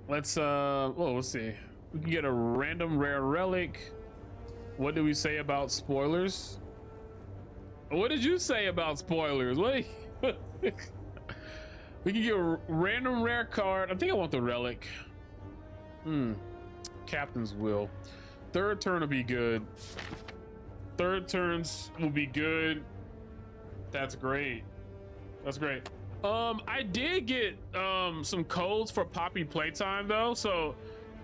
Let's well, let's see. We can get a random rare relic. What did we say about spoilers? What did you say about spoilers? What? We can get a random rare card. I think I want the relic. Captain's will. Third turn will be good. Third turns will be good. That's great. That's great. I did get some codes for Poppy playtime though, so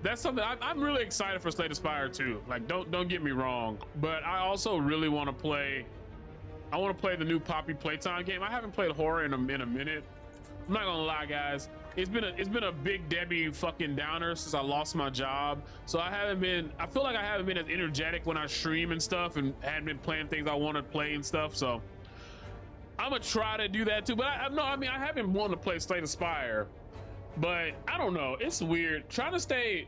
that's something I'm really excited for. Slay the Spire too. Like, don't get me wrong, but I also really want to play. I want to play the new Poppy playtime game. I haven't played horror in a minute. I'm not gonna lie, guys. It's been a big Debbie fucking downer since I lost my job. So I feel like I haven't been as energetic when I stream and stuff, and hadn't been playing things I want to play and stuff. So I'm gonna try to do that too. But I haven't wanted to play Slay the Spire, but I don't know. It's weird trying to stay.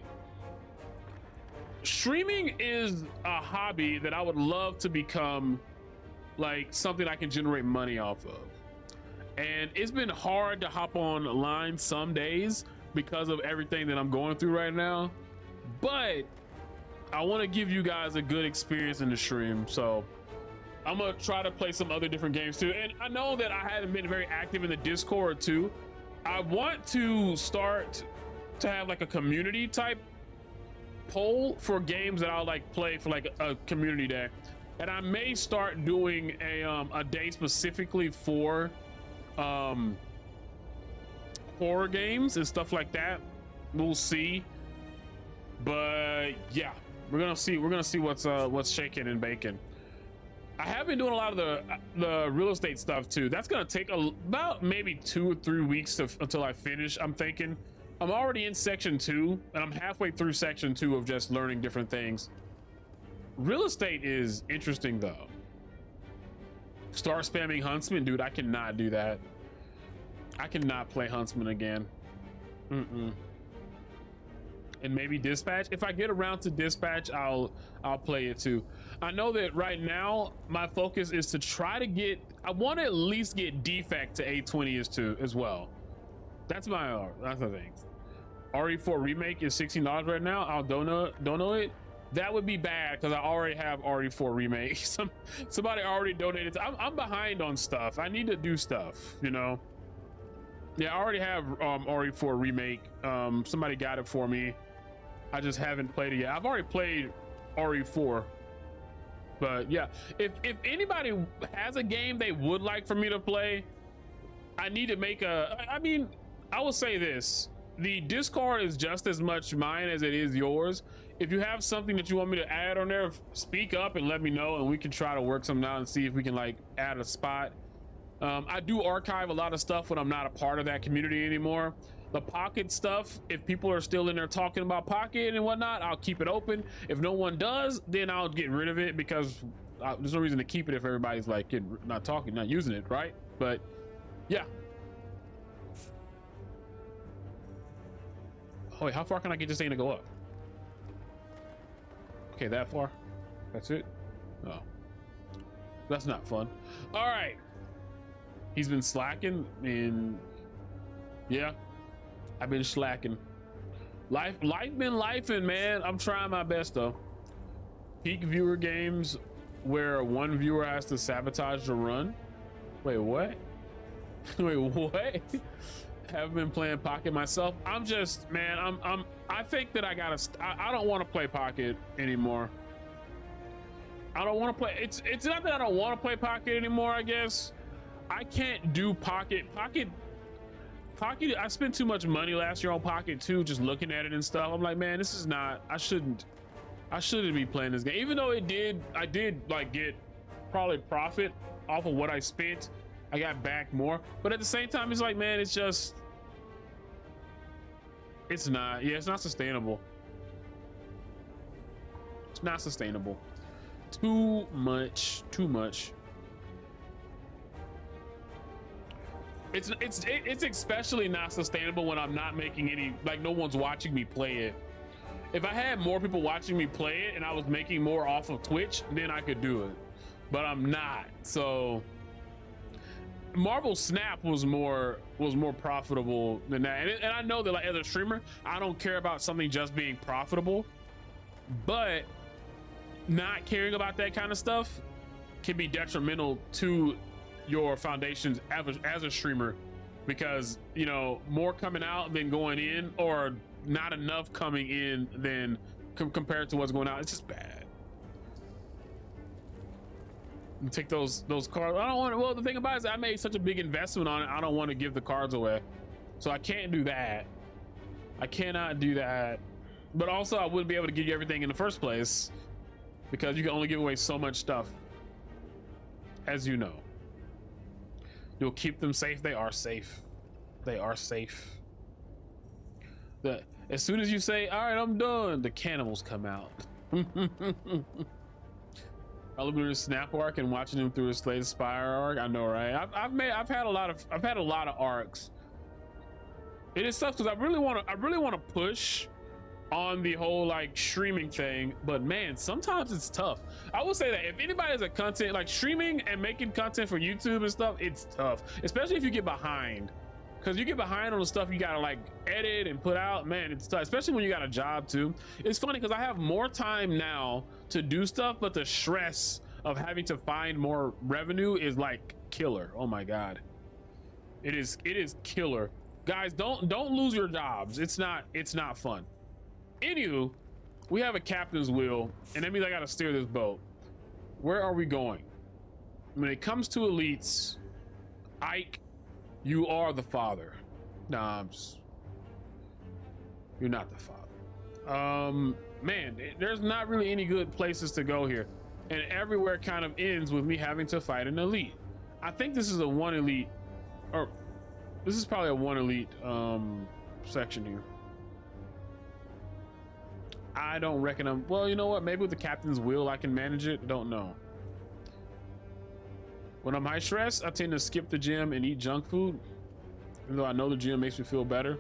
Streaming is a hobby that I would love to become like something I can generate money off of. And it's been hard to hop online some days because of everything that I'm going through right now. But I want to give you guys a good experience in the stream. So I'm going to try to play some other different games too. And I know that I haven't been very active in the Discord too. I want to start to have like a community type poll for games that I'll like play for like a community day. And I may start doing a day specifically for horror games and stuff like that. We'll see. But yeah, we're gonna see what's shaking and baking. I have been doing a lot of the real estate stuff too. That's gonna take about maybe 2 or 3 weeks until I finish. I'm thinking. I'm already in section 2 and I'm halfway through section 2 of just learning different things. Real estate is interesting though. Start spamming Huntsman, dude. I cannot do that. I cannot play Huntsman again. And maybe Dispatch. If I get around to Dispatch, I'll play it too. I know that right now my focus is to try to get. I want to at least get Defect to A20 as well. That's the thing. RE4 remake is $16 right now. I'll don't know it. That would be bad because I already have RE4 remake. Somebody already donated. I'm behind on stuff. I need to do stuff, you know. Yeah, I already have RE4 remake. Somebody got it for me. I just haven't played it yet. I've already played RE4, but yeah, if anybody has a game they would like for me to play, I need to make I will say this. The Discord is just as much mine as it is yours. If you have something that you want me to add on there, speak up and let me know, and we can try to work something out and see if we can like add a spot. I do archive a lot of stuff when I'm not a part of that community anymore. The Pocket stuff, if people are still in there talking about Pocket and whatnot, I'll keep it open. If no one does, then I'll get rid of it because there's no reason to keep it if everybody's like not using it, right? But yeah. Oh wait, how far can I get this thing to go up? Okay, that far? That's it? Oh. That's not fun. All right. He's been slacking and yeah, I've been slacking. Life been lifing, man. I'm trying my best though. Peak viewer games where one viewer has to sabotage the run. Wait, what? Wait, what? Haven't been playing Pocket myself. I'm just, man, I think that I don't want to play Pocket anymore. I don't want to play. It's not that I don't want to play Pocket anymore, I guess. I can't do Pocket. I spent too much money last year on Pocket too, just looking at it and stuff. I'm like, man, this is not, I shouldn't be playing this game. Even though I did like get probably profit off of what I spent. I got back more, but at the same time, it's like, man, it's not sustainable. It's not sustainable. Too much. It's especially not sustainable when I'm not making any, like no one's watching me play it. If I had more people watching me play it and I was making more off of Twitch, then I could do it, but I'm not. So Marvel Snap was more profitable than that, and I know that, like, as a streamer, I don't care about something just being profitable, but not caring about that kind of stuff can be detrimental to your foundations as a streamer, because, you know, more coming out than going in, or not enough coming in than compared to what's going out. It's just bad. You take those cards. I don't want to. Well, the thing about it is I made such a big investment on it. I don't want to give the cards away, so I can't do that. I cannot do that. But also, I wouldn't be able to give you everything in the first place, because you can only give away so much stuff, as you know. You'll keep them safe. They are safe. They are safe. As soon as you say, all right, I'm done, the cannibals come out. I look at his snap arc and watching him through his Slay the Spire arc. I know, right? I've had a lot of arcs. It is sucks because I really want to push on the whole, like, streaming thing, but man, sometimes it's tough. I will say that if anybody has a content, like, streaming and making content for YouTube and stuff, it's tough, especially if you get behind, because you get behind on the stuff you gotta, like, edit and put out. Man, it's tough, especially when you got a job too. It's funny because I have more time now to do stuff, but the stress of having to find more revenue is, like, killer. Oh my god, it is killer. Guys, don't lose your jobs. It's not fun. Anywho, we have a captain's wheel, and that means I gotta steer this boat. Where are we going? When it comes to elites, Ike, you are the father. Nah, you're not the father. Man, there's not really any good places to go here, and everywhere kind of ends with me having to fight an elite. I think this is a one elite, or this is probably a one elite section here. I don't reckon I'm, well, you know what? Maybe with the captain's wheel I can manage it. Don't know. When I'm high stress, I tend to skip the gym and eat junk food, even though I know the gym makes me feel better.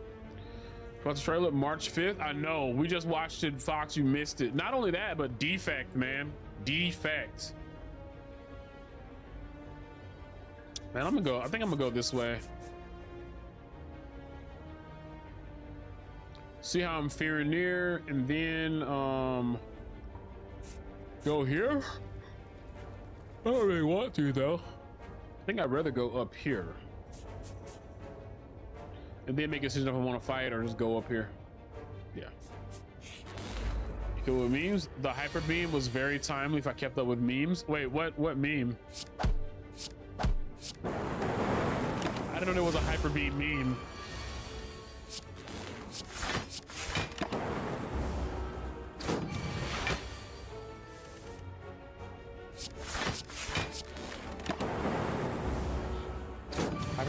Watch the trailer March 5th. I know, we just watched it, Fox. You missed it. Not only that, but Defect, man. Defect. Man, I think I'm gonna go this way. See how I'm faring near, and then go here. I don't really want to though. I think I'd rather go up here and then make a decision if I want to fight or just go up here. Yeah. You go with memes. The hyper beam was very timely if I kept up with memes. Wait, what meme? I didn't know there was a hyper beam meme.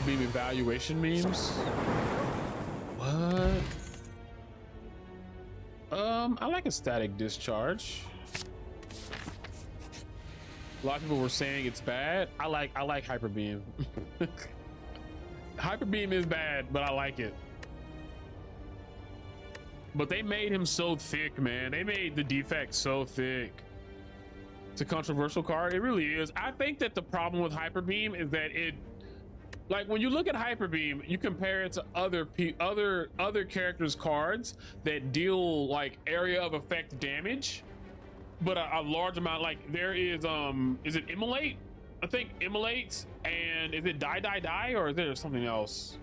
Beam evaluation memes. What? I like a static discharge. A lot of people were saying it's bad. I like hyper beam. Hyper beam is bad, but I like it. But they made him so thick, man. They made the defect so thick. It's a controversial card. It really is. I think that the problem with hyper beam is that it, like, when you look at Hyper Beam, you compare it to other characters' cards that deal, like, area of effect damage, but a large amount. Like, there is it Immolate? I think Immolate, and is it Die, or is there something else?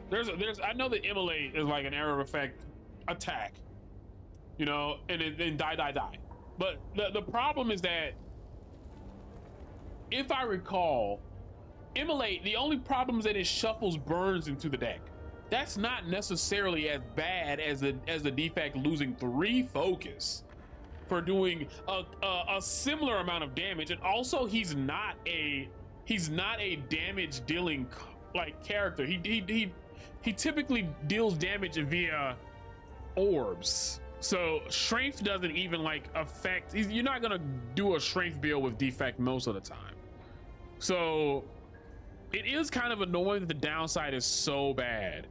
There's I know that Immolate is like an area of effect attack, you know, and then Die. But the problem is that, if I recall, Immolate, the only problem is that it shuffles burns into the deck. That's not necessarily as bad as the defect losing 3 focus for doing a similar amount of damage. And also, he's not a damage dealing, like, character. He typically deals damage via orbs. So strength doesn't even, like, affect. You're not gonna do a strength build with defect most of the time. So it is kind of annoying that the downside is so bad.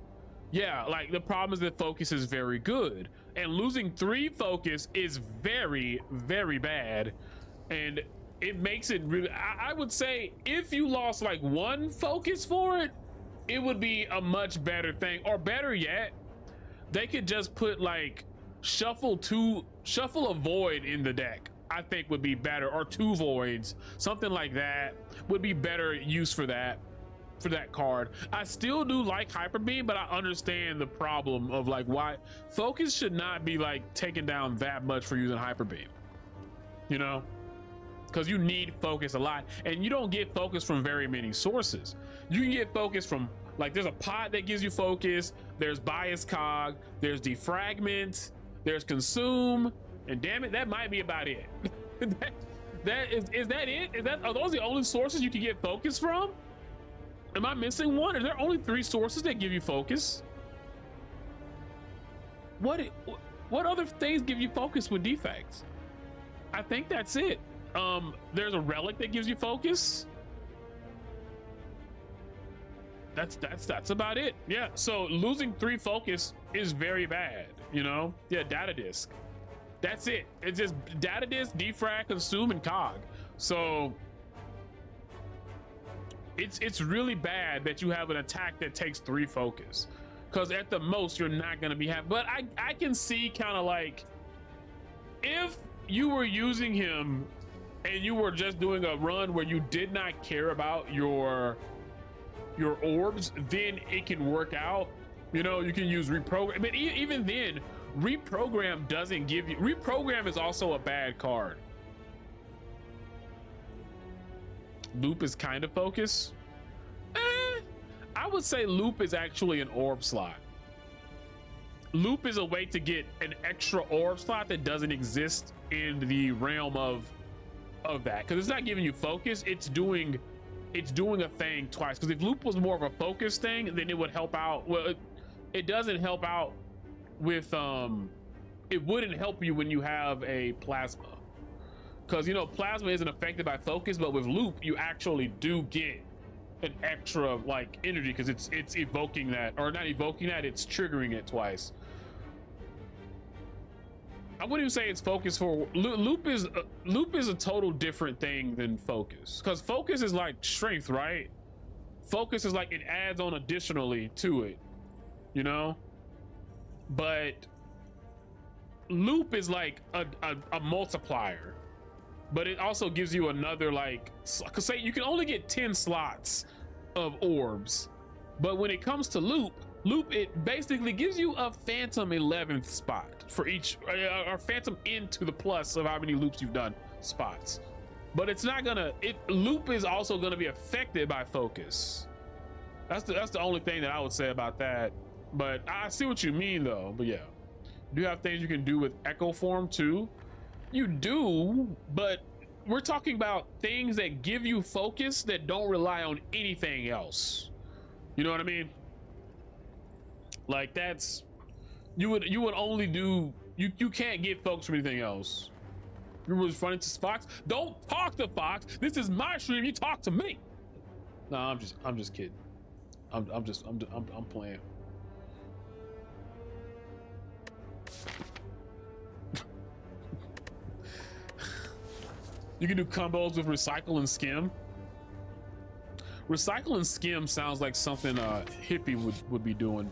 Yeah, like, the problem is that focus is very good, and losing 3 focus is very, very bad. And it makes it really, I would say if you lost like one focus for it, it would be a much better thing. Or better yet, they could just put like shuffle a void in the deck. I think would be better, or 2 voids, something like that would be better use for that card. I still do like Hyper Beam, but I understand the problem of like why focus should not be like taken down that much for using Hyper Beam, you know, because you need focus a lot, and you don't get focus from very many sources. You can get focus from like, there's a pod that gives you focus, there's bias cog, there's defragment, there's consume, and damn it, that might be about it. Is that it? Are those the only sources you can get focus from? Am I missing one? Are there only 3 sources that give you focus? What other things give you focus with defects? I think that's it. There's a relic that gives you focus. That's about it. Yeah, so losing 3 focus is very bad, you know? Yeah, data disk. That's it. It's just data disk, defrag, consume, and cog. So it's really bad that you have an attack that takes 3 focus, because at the most you're not going to be happy. But I can see kind of like, if you were using him and you were just doing a run where you did not care about your orbs, then it can work out. You know, you can use reprogram, but even then, reprogram doesn't give you, reprogram is also a bad card. Loop is kind of focus. I would say loop is actually an orb slot. Loop is a way to get an extra orb slot that doesn't exist in the realm of that, because it's not giving you focus, it's doing a thing twice. Because if loop was more of a focus thing, then it would help out. Well, it doesn't help out with it wouldn't help you when you have a plasma, because you know plasma isn't affected by focus, but with loop you actually do get an extra like energy, because it's evoking that, or not evoking that, it's triggering it twice. I wouldn't even say it's focus for loop is a total different thing than focus, because focus is like strength, right? Focus is like it adds on additionally to it, you know, but loop is like a multiplier, but it also gives you another, like, cause say you can only get 10 slots of orbs, but when it comes to loop, it basically gives you a phantom 11th spot for each, or phantom into the plus of how many loops you've done spots. But it's not gonna, loop is also gonna be affected by focus. That's the only thing that I would say about that. But I see what you mean though. But yeah, do you have things you can do with echo form too? You do, but we're talking about things that give you focus that don't rely on anything else. You know what I mean? Like that's, you would only do, you can't get focus from anything else. You was running to Fox. Don't talk to Fox. This is my stream. You talk to me. No, I'm just kidding. I'm playing. You can do combos with recycle and skim. Recycle and skim sounds like something hippie would be doing.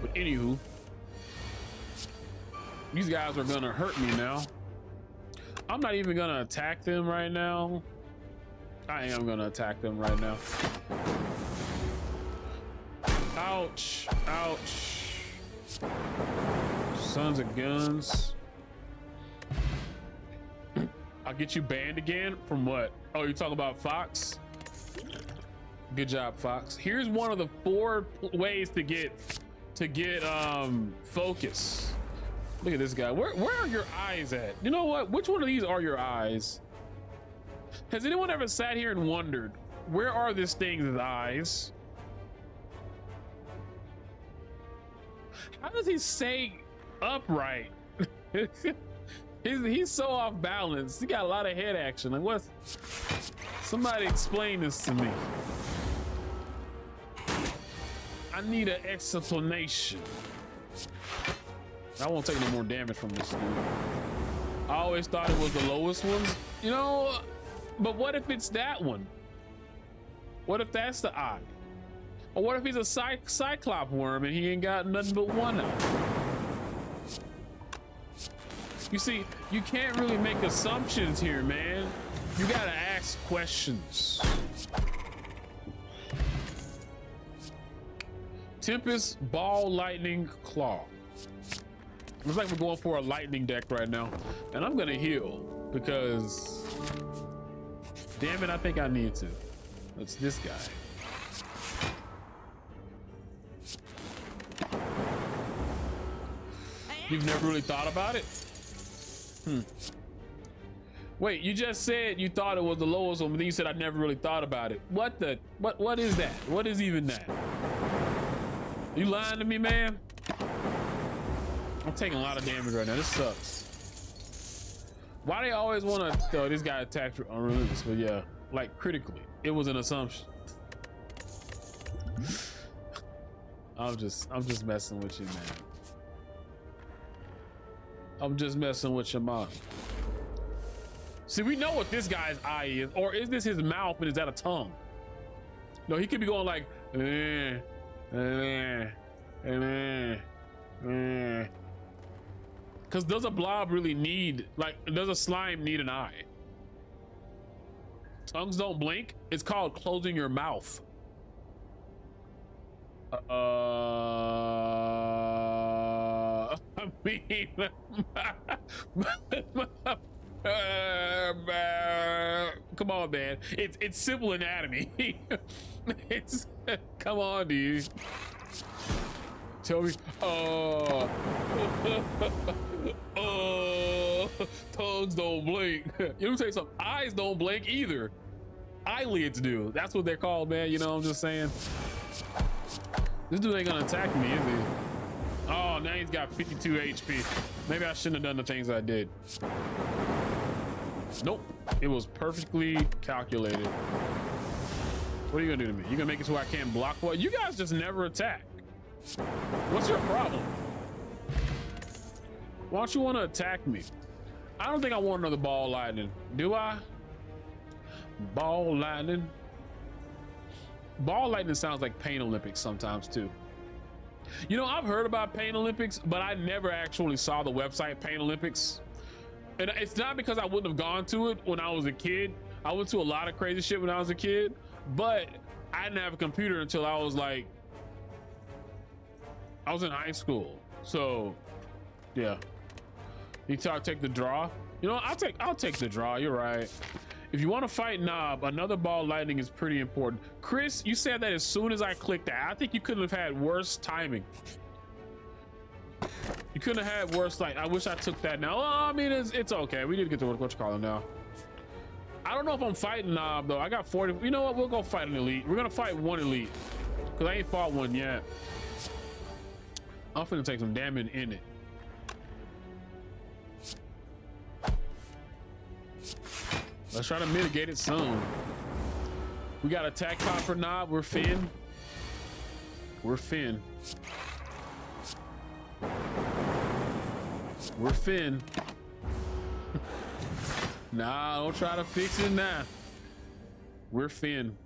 But anywho, these guys are gonna hurt me now. I'm not even gonna attack them right now. I am gonna attack them right now. Ouch, ouch. Sons of guns. I'll get you banned again from what? Oh, you're talking about Fox? Good job, Fox. Here's one of the 4 ways to get focus. Look at this guy. Where are your eyes at? You know what? Which one of these are your eyes? Has anyone ever sat here and wondered, where are this thing's eyes? How does he stay upright? He's so off balance. He got a lot of head action. Like, what? Somebody explain this to me. I need an explanation. I won't take no more damage from this dude. I always thought it was the lowest ones, you know, but what if it's that one? What if that's the eye? Or what if he's a cyclop worm and he ain't got nothing but one eye? You see, you can't really make assumptions here, man. You gotta ask questions. Tempest, Ball, Lightning, Claw. Looks like we're going for a lightning deck right now. And I'm gonna heal because, damn it, I think I need to. It's this guy. You've never really thought about it? Wait, you just said you thought it was the lowest one, but then you said I never really thought about it. What is that? What is even that? You lying to me, man? I'm taking a lot of damage right now. This sucks. Why they always want to throw this guy attacked unrelentless? But yeah, like critically, it was an assumption. I'm just messing with you, man. I'm just messing with your mind. See, we know what this guy's eye is, or is this his mouth and is that a tongue? No, he could be going like, because does a blob really need, like, does a slime need an eye? Tongues don't blink. It's called closing your mouth. I mean, come on, man. It's simple anatomy. It's come on, dude. Tell me. Oh, tongues don't blink. You know, say something. Eyes don't blink either. Eyelids do. That's what they're called, man. You know what I'm just saying? This dude ain't gonna attack me, is he? Oh, now he's got 52 HP. Maybe I shouldn't have done the things I did. Nope. It was perfectly calculated. What are you gonna do to me? You gonna make it so I can't block what? You guys just never attack. What's your problem? Why don't you want to attack me? I don't think I want another ball lightning. Do I? Ball lightning. Ball lightning sounds like Pain Olympics sometimes too. You know, I've heard about Pain Olympics, but I never actually saw the website Pain Olympics. And it's not because I wouldn't have gone to it when I was a kid. I went to a lot of crazy shit when I was a kid, but I didn't have a computer until I was like, I was in high school. So yeah. You take the draw. You know, I'll take the draw. You're right. If you want to fight Knob, another ball lightning is pretty important. Chris, you said that as soon as I clicked that. I think you couldn't have had worse timing. You couldn't have had worse, like, I wish I took that now. Well, I mean, it's okay. We need to get to what you call him now. I don't know if I'm fighting Knob though. I got 40. You know what? We'll go fight an elite. We're gonna fight one elite because I ain't fought one yet. I'm finna take some damage in it. Let's try to mitigate it soon. We got attack pop for Knob. We're Finn. We're Finn. We're Finn. Nah, don't try to fix it now. We're Finn.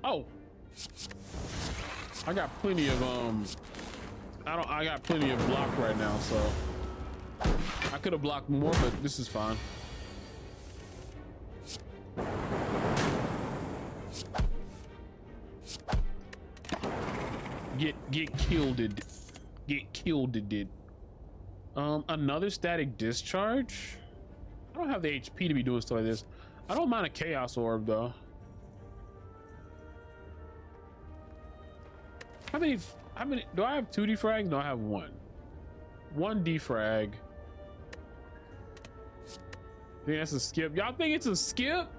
Oh. I got plenty of I got plenty of block right now, so I could have blocked more, but this is fine. Get killed it. Get killed it. Another static discharge? I don't have the HP to be doing stuff like this. I don't mind a chaos orb though. How many do I have? 2 defrags? No, I have 1. 1 defrag. I think that's a skip. Y'all think it's a skip?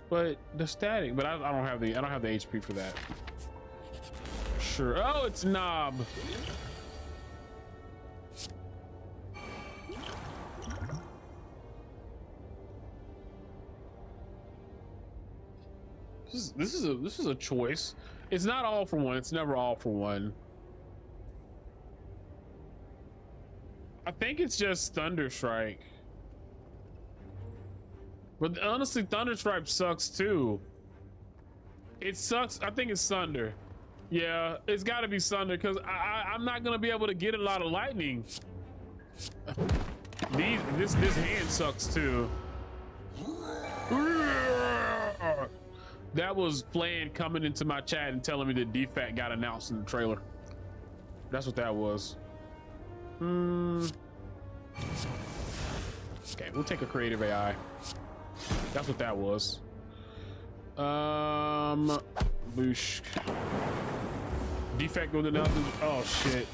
But the static, but I don't have the HP for that. Sure. Oh, it's Knob. This is a choice. It's not all for one. It's never all for one. I think it's just Thunder Strike. But honestly, Thunder Strike sucks too. It sucks. I think it's Thunder. Yeah, it's got to be Thunder because I'm not gonna be able to get a lot of lightning. This hand sucks too. That was Flan coming into my chat and telling me that DFAT got announced in the trailer. That's what that was. Okay, we'll take a creative AI. That's what that was. Boosh. Defect was announced. Oh shit.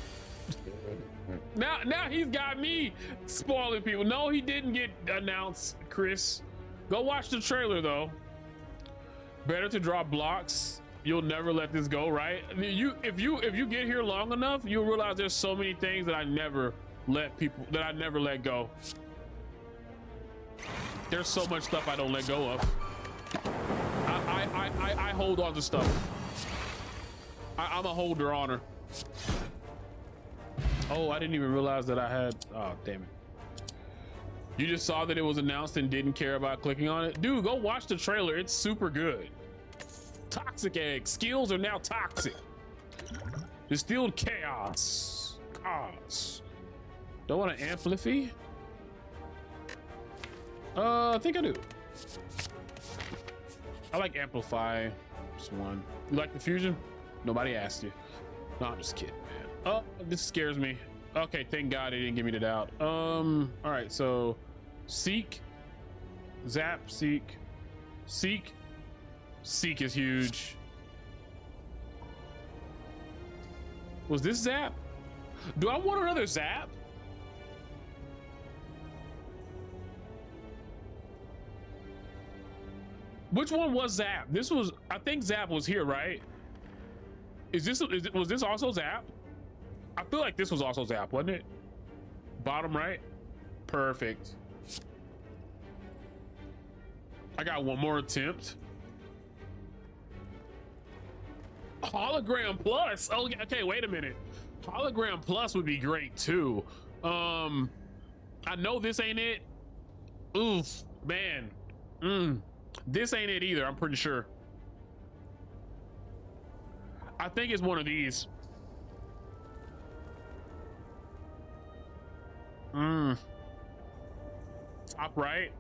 Now he's got me spoiling people. No, he didn't get announced, Chris. Go watch the trailer though. Better to drop blocks. You'll never let this go, right? If you get here long enough, you'll realize there's so many things that I never let go. There's so much stuff I don't let go of. I hold on to stuff. I'm a holder honor. Oh, I didn't even realize that I had. Oh, damn it. You just saw that it was announced and didn't care about clicking on it? Dude, go watch the trailer. It's super good. Toxic egg. Skills are now toxic. Distilled chaos. Cause. Don't want to amplify? I think I do. I like amplify. Just one. You like the fusion? Nobody asked you. No, I'm just kidding, man. Oh, this scares me. Okay, thank God it didn't give me the doubt. All right, so seek, zap, seek. Seek is huge. Was this zap? Do I want another zap? Which one was zap? This was, I think zap was here, right? Was this also zap? I feel like this was also zap, wasn't it? Bottom right? Perfect. I got one more attempt. Hologram plus. Oh, okay, wait a minute. Hologram plus would be great too. I know this ain't it. Oof, man. This ain't it either, I'm pretty sure. I think it's one of these. Top right.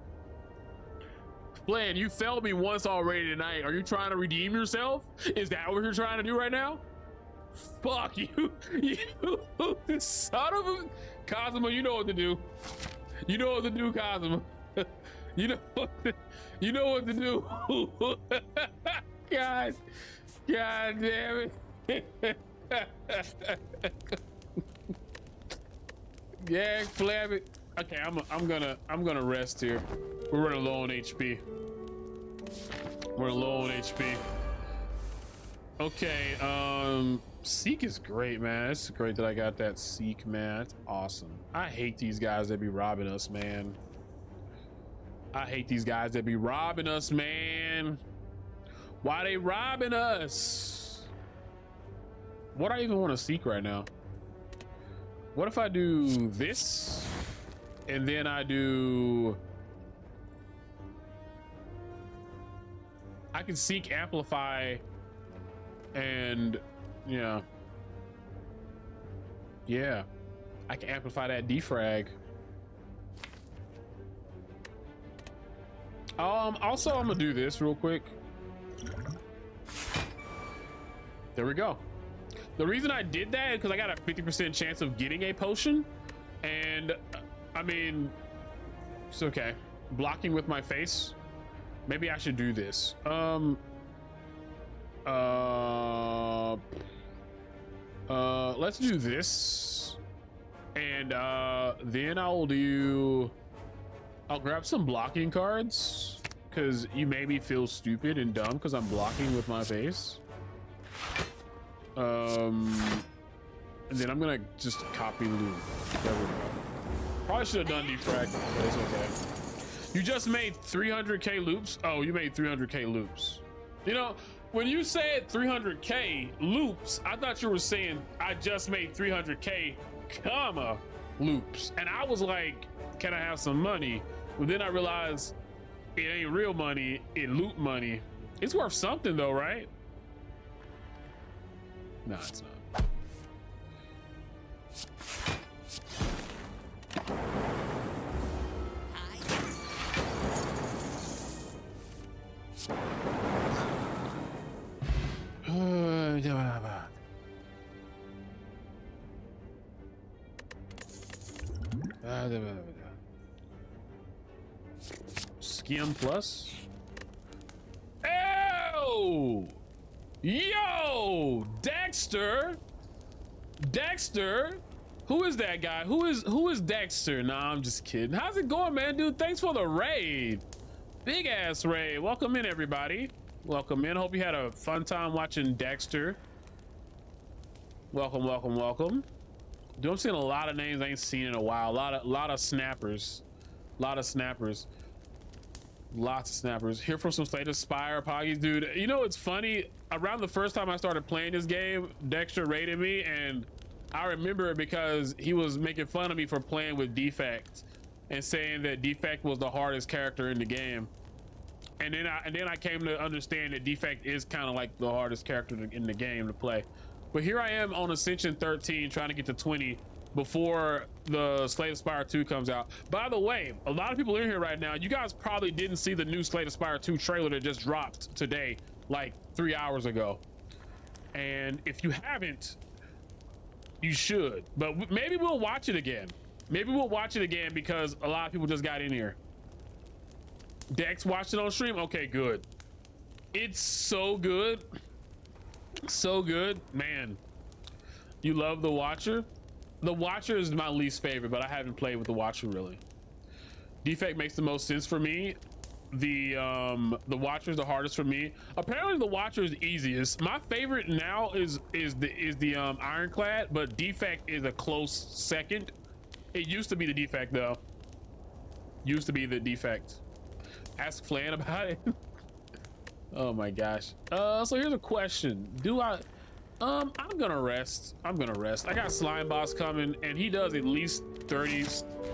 Plan, you failed me once already tonight. Are you trying to redeem yourself? Is that what you're trying to do right now? Fuck you. You son of a Cosmo, you know what to do. You know what to do, Cosmo. You know what to do. God damn it. Yeah, flab it. Okay, I'm gonna rest here. We're running low on HP. We're low on HP. Okay, Seek is great, man. It's great that I got that Seek, man. It's awesome. I hate these guys that be robbing us, man. I hate these guys that be robbing us, man. Why they robbing us? What do I even want to Seek right now? What if I do this and then I can Seek, amplify, and yeah, I can amplify that defrag. Also I'm gonna do this real quick. There we go. The reason I did that is because I got a 50% chance of getting a potion, and I mean, it's okay. Blocking with my face. Maybe I should do this. Let's do this, and then I'll grab some blocking cards because you made me feel stupid and dumb because I'm blocking with my face. And then I'm gonna just copy loop. There we go. Probably should have done defrag, but it's okay. You just made 300k loops. Oh, you made 300k loops. You know, when you said 300k loops, I thought you were saying I just made 300k, comma, loops. And I was like, can I have some money? But then I realized it ain't real money, it loot money. It's worth something though, right? No, it's not. Skim plus. Oh, yo, Dexter. Who is that guy? Who is Dexter? Nah, I'm just kidding. How's it going, man, dude? Thanks for the raid. Big ass raid. Welcome in, everybody. Welcome in. Hope you had a fun time watching Dexter. Welcome, welcome, welcome. Dude, I'm seeing a lot of names I ain't seen in a while. A lot of snappers. Lots of snappers. Here for some Slate of Spire Poggies, dude. You know, it's funny. Around the first time I started playing this game, Dexter raided me, and I remember it because he was making fun of me for playing with Defect and saying that Defect was the hardest character in the game. And then I came to understand that Defect is kind of like the hardest character in the game to play. But here I am on Ascension 13 trying to get to 20 before the Slate of Spire 2 comes out. By the way, a lot of people in here right now, you guys probably didn't see the new Slate of Spire 2 trailer that just dropped today, like 3 hours ago. And if you haven't, you should. But maybe we'll watch it again. Maybe we'll watch it again because a lot of people just got in here. Dex watched it on stream? Okay, good. It's so good. So good, man. You love the Watcher? The Watcher is my least favorite, but I haven't played with the Watcher really. Defect makes the most sense for me. The Watcher is the hardest for me. Apparently the Watcher is the easiest. My favorite now is the Ironclad, but Defect is a close second. It used to be the Defect though. Used to be the Defect. Ask Flan about it. Oh my gosh. So here's a question. I'm gonna rest. I got Slime Boss coming and he does at least 30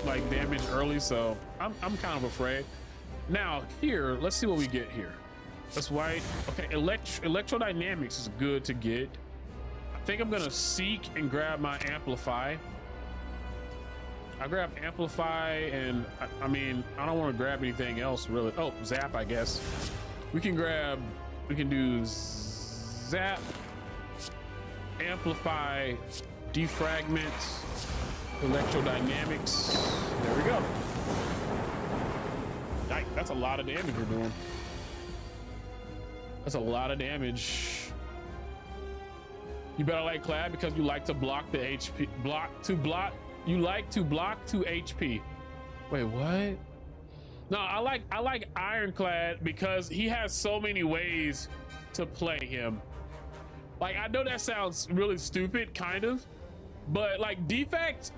like damage early, so I'm kind of afraid. Now here, let's see what we get here. That's white. Okay, electrodynamics is good to get. I think I'm gonna seek and grab my amplify. I grab amplify and I mean, I don't want to grab anything else really. Oh, zap, I guess. We can do zap, amplify, defragment, electrodynamics. There we go. Yikes, that's a lot of damage we're doing. That's a lot of damage. You better like Clad because you like to block the HP. You like to block 2 HP. Wait, what? No, I like Ironclad because he has so many ways to play him. Like, I know that sounds really stupid, kind of, but like Defect,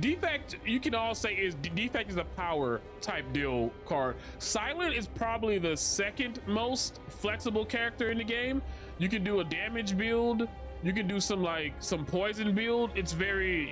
you can all say Defect is a power type deal card. Silent is probably the second most flexible character in the game. You can do a damage build. You can do some poison build. It's very,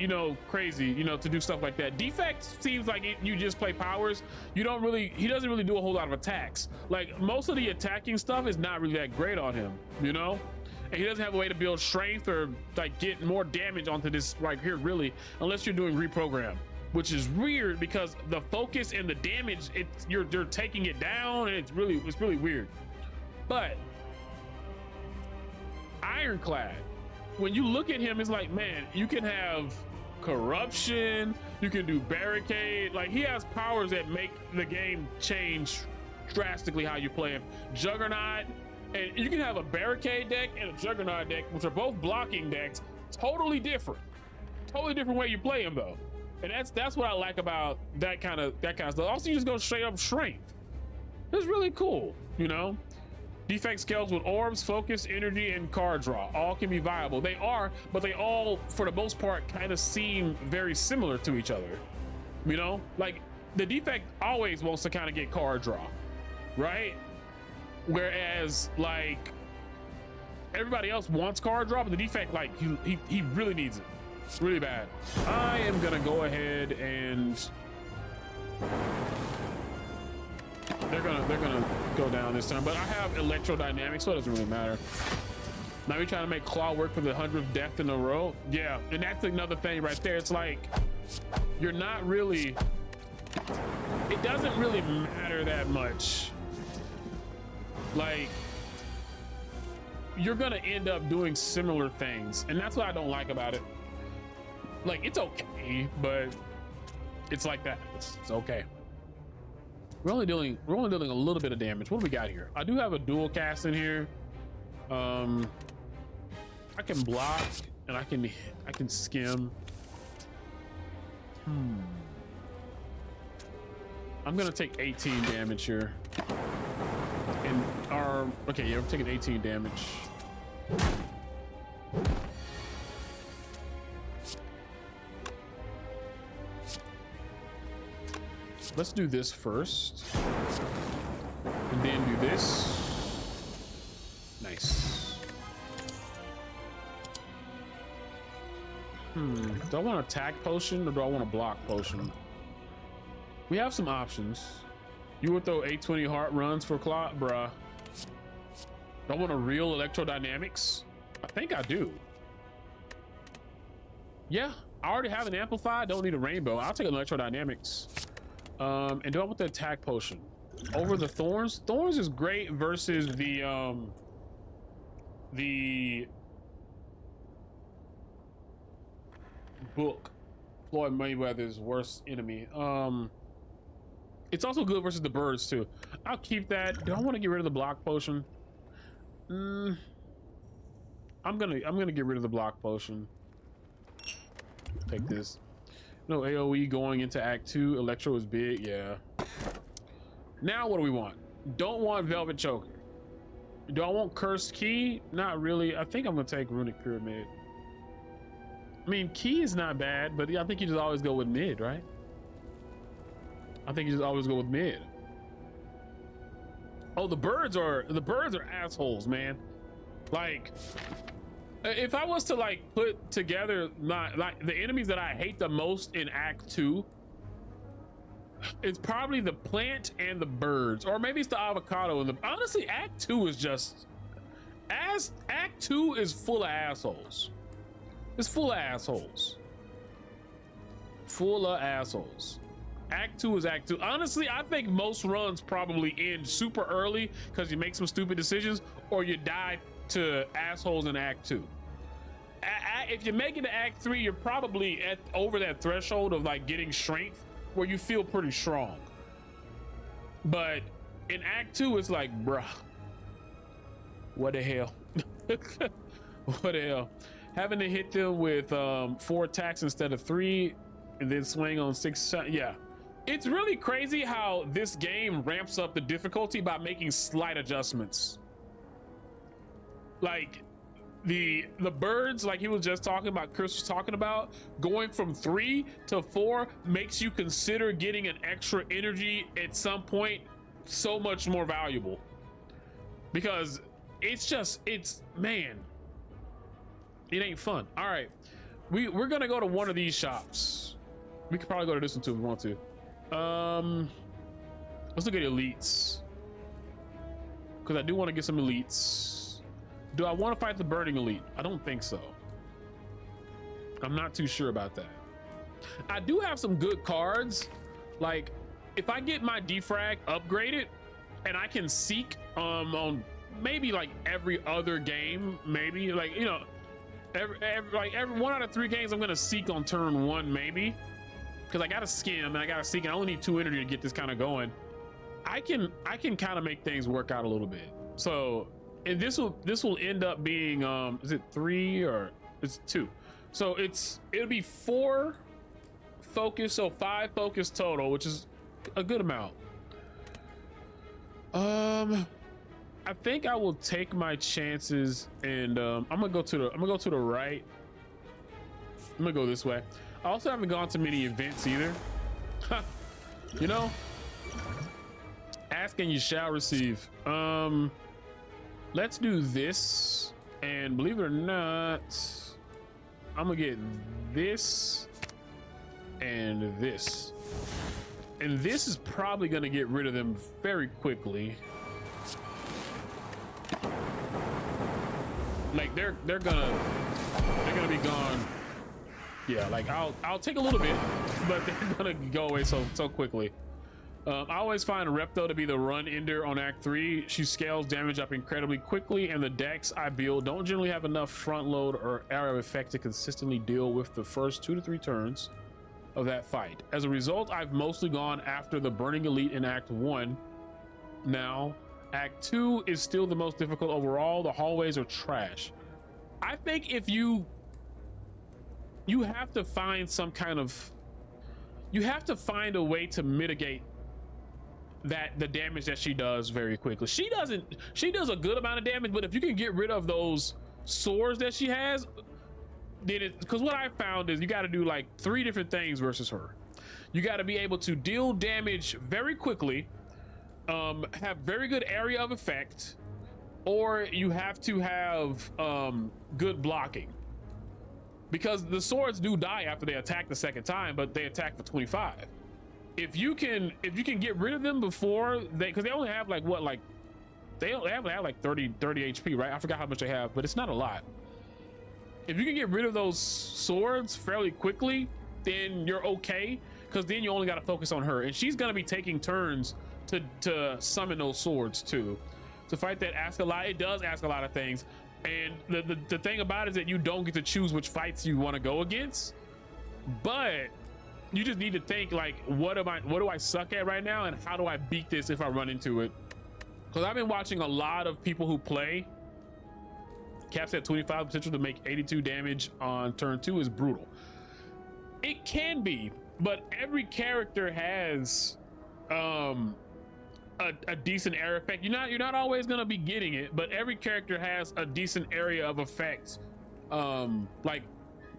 crazy, to do stuff like that. Defect seems like you just play powers. He doesn't really do a whole lot of attacks. Like most of the attacking stuff is not really that great on him, and he doesn't have a way to build strength or like get more damage onto this right here really, unless you're doing reprogram, which is weird because the focus and the damage, you're taking it down and it's really weird. But Ironclad, when you look at him, it's like, man, you can have corruption, you can do barricade. Like he has powers that make the game change drastically how you play him. Juggernaut, and you can have a barricade deck and a Juggernaut deck, which are both blocking decks. Totally different way you play him though. And that's what I like about that kind of stuff. Also, you just go straight up strength. It's really cool, Defect scales with orbs, focus, energy, and card draw. All can be viable. They are, but they all, for the most part, kind of seem very similar to each other. Like the Defect always wants to kind of get card draw, right? Whereas like everybody else wants card draw, but the Defect, like he really needs it. Really bad. I am gonna go ahead and they're gonna go down this time, but I have electrodynamics, so it doesn't really matter. Now we trying to make Claw work for the 100th death in a row. Yeah, and that's another thing right there. It's like you're not really, it doesn't really matter that much. Like you're gonna end up doing similar things, and that's what I don't like about it. Like it's okay, but it's like that. It's okay. We're only dealing a little bit of damage. What do we got here? I do have a dual cast in here. I can block and I can skim. I'm gonna take 18 damage here. And okay, yeah, we're taking 18 damage. Let's do this first. And then do this. Nice. Do I want an attack potion or do I want a block potion? We have some options. You would throw 820 heart runs for Claw, bruh. Do I want a real electrodynamics? I think I do. Yeah, I already have an amplify. I don't need a rainbow. I'll take an electrodynamics. And do I want the attack potion over the thorns? Thorns is great versus the book, Floyd Mayweather's worst enemy. It's also good versus the birds too. I'll keep that. Do I want to get rid of the block potion? I'm gonna get rid of the block potion. Take this. No AoE going into Act 2. Electro is big, yeah. Now what do we want? Don't want Velvet Choker. Do I want Cursed Key? Not really. I think I'm gonna take Runic Pyramid. I mean, Key is not bad, but I think you just always go with mid, right? I think you just always go with mid. Oh, the birds are assholes, man. Like, if I was to like put together like the enemies that I hate the most in Act 2, it's probably the plant and the birds, or maybe it's the avocado. And honestly, Act 2 is just Act 2 is full of assholes. It's full of assholes. Full of assholes. Act 2 is Act 2. Honestly, I think most runs probably end super early because you make some stupid decisions or you die to assholes in Act 2. If you make it to Act 3, you're probably over that threshold of like getting strength where you feel pretty strong. But in Act 2, it's like, bruh, what the hell? What the hell? Having to hit them with 4 attacks instead of 3 and then swing on 6. Yeah. It's really crazy how this game ramps up the difficulty by making slight adjustments. Like the birds, like he was just talking about, Chris was talking about, going from 3 to 4 makes you consider getting an extra energy at some point so much more valuable. Because man, it ain't fun. All right, we're gonna go to one of these shops. We could probably go to this one too if we want to. Let's look at elites, because I do want to get some elites. Do I want to fight the burning elite? I don't think so. I'm not too sure about that. I do have some good cards. Like if I get my defrag upgraded and I can seek on maybe like every other game, maybe like, you know, every 1 out of 3 games I'm gonna seek on turn 1 maybe, because I gotta skim and I gotta seek and I only need 2 energy to get this kind of going. I can kind of make things work out a little bit. So, and this will end up being is it 3 or it's 2? So it'll be 4 focus, so 5 focus total, which is a good amount. I think I will take my chances and I'm gonna go to the right. I'm gonna go this way. I also haven't gone to many events either. You know, ask and you shall receive. Let's do this, and believe it or not, I'm gonna get this and this. And this is probably gonna get rid of them very quickly. Like they're gonna be gone. Yeah, like I'll take a little bit, but they're gonna go away so quickly. I always find Repto to be the run ender on Act 3. She scales damage up incredibly quickly, and the decks I build don't generally have enough front load or area of effect to consistently deal with the first 2 to 3 turns of that fight. As a result, I've mostly gone after the Burning Elite in Act 1. Now, Act 2 is still the most difficult overall. The hallways are trash. I think if you have to find some kind of, you have to find a way to mitigate the damage that she does very quickly. She does a good amount of damage, but if you can get rid of those swords that she has, then it, because what I found is you got to do like 3 different things versus her. You got to be able to deal damage very quickly, have very good area of effect, or you have to have good blocking, because the swords do die after they attack the second time, but they attack for 25. If you can get rid of them before they, because they only have like what, like they only have like 30 HP, right? I forgot how much they have, but it's not a lot. If you can get rid of those swords fairly quickly, then you're okay, because then you only got to focus on her, and she's gonna be taking turns to summon those swords too. To fight that asks a lot. It does ask a lot of things, and the thing about it is that you don't get to choose which fights you want to go against, but you just need to think like, what do I suck at right now, and how do I beat this if I run into it? Because I've been watching a lot of people who play. Caps at 25 potential to make 82 damage on turn 2 is brutal. It can be, but every character has a decent area effect. You're not always gonna be getting it, but every character has a decent area of effect, like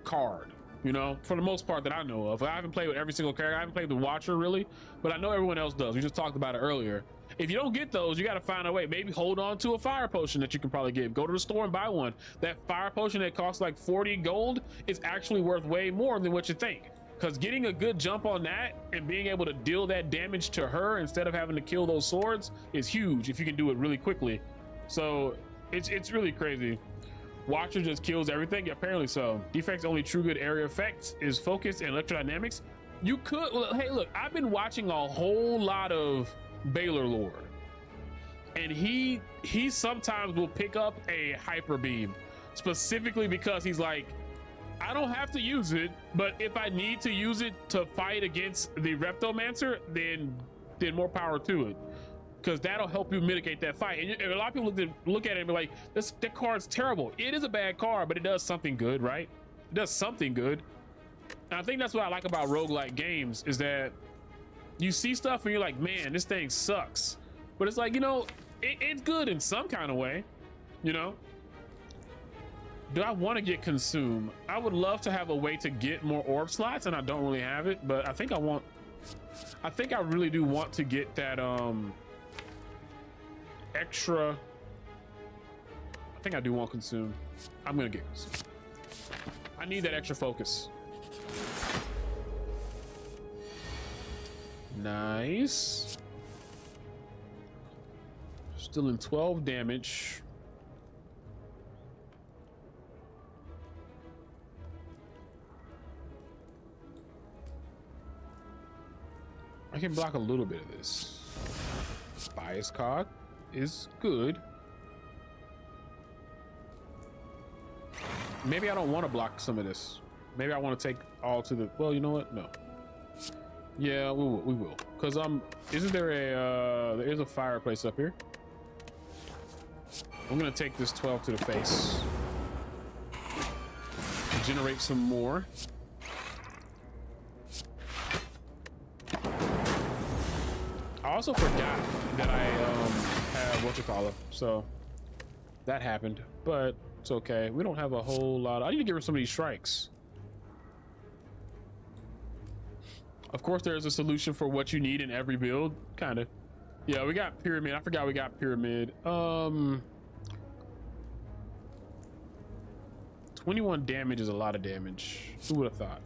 card, you know, for the most part that I know of. I haven't played with every single character. I haven't played the Watcher really, but I know everyone else does. We just talked about it earlier. If you don't get those, you got to find a way. Maybe hold on to a fire potion that you can probably get. Go to the store and buy one. That fire potion that costs like 40 gold is actually worth way more than what you think, because getting a good jump on that and being able to deal that damage to her instead of having to kill those swords is huge if you can do it really quickly. So it's really crazy. Watcher just kills everything. Apparently so. Defect's only true good area effects is focus and electrodynamics. You could, well, hey look, I've been watching a whole lot of Baylor lore, and he sometimes will pick up a hyper beam specifically because he's like, I don't have to use it, but if I need to use it to fight against the Reptomancer, then more power to it, because that'll help you mitigate that fight. And a lot of people look at it and be like, that card's terrible. It is a bad card, but it does something good, right? It does something good. And I think that's what I like about roguelike games, is that you see stuff and you're like, man, this thing sucks, but it's like, you know, it's good in some kind of way, you know. Do I want to get Consume? I would love to have a way to get more orb slots, and I don't really have it, but I think I really do want to get that extra. I think I do want Consume. I'm gonna get Consume. I need that extra focus. Nice. Still in 12 damage. I can block a little bit of this. Bias cog is good. Maybe I don't want to block some of this. Maybe I want to take all to the, well, you know what? No. Yeah, we will. Cause isn't there there is a fireplace up here. I'm gonna take this 12 to the face. Generate some more. I also forgot that I have whatchamacallit, so that happened, but it's okay. We don't have a whole lot. I need to get rid of some of these strikes. Of course, there's a solution for what you need in every build, kind of. Yeah, we got pyramid. I forgot we got pyramid. 12 21 damage is a lot of damage. Who would have thought?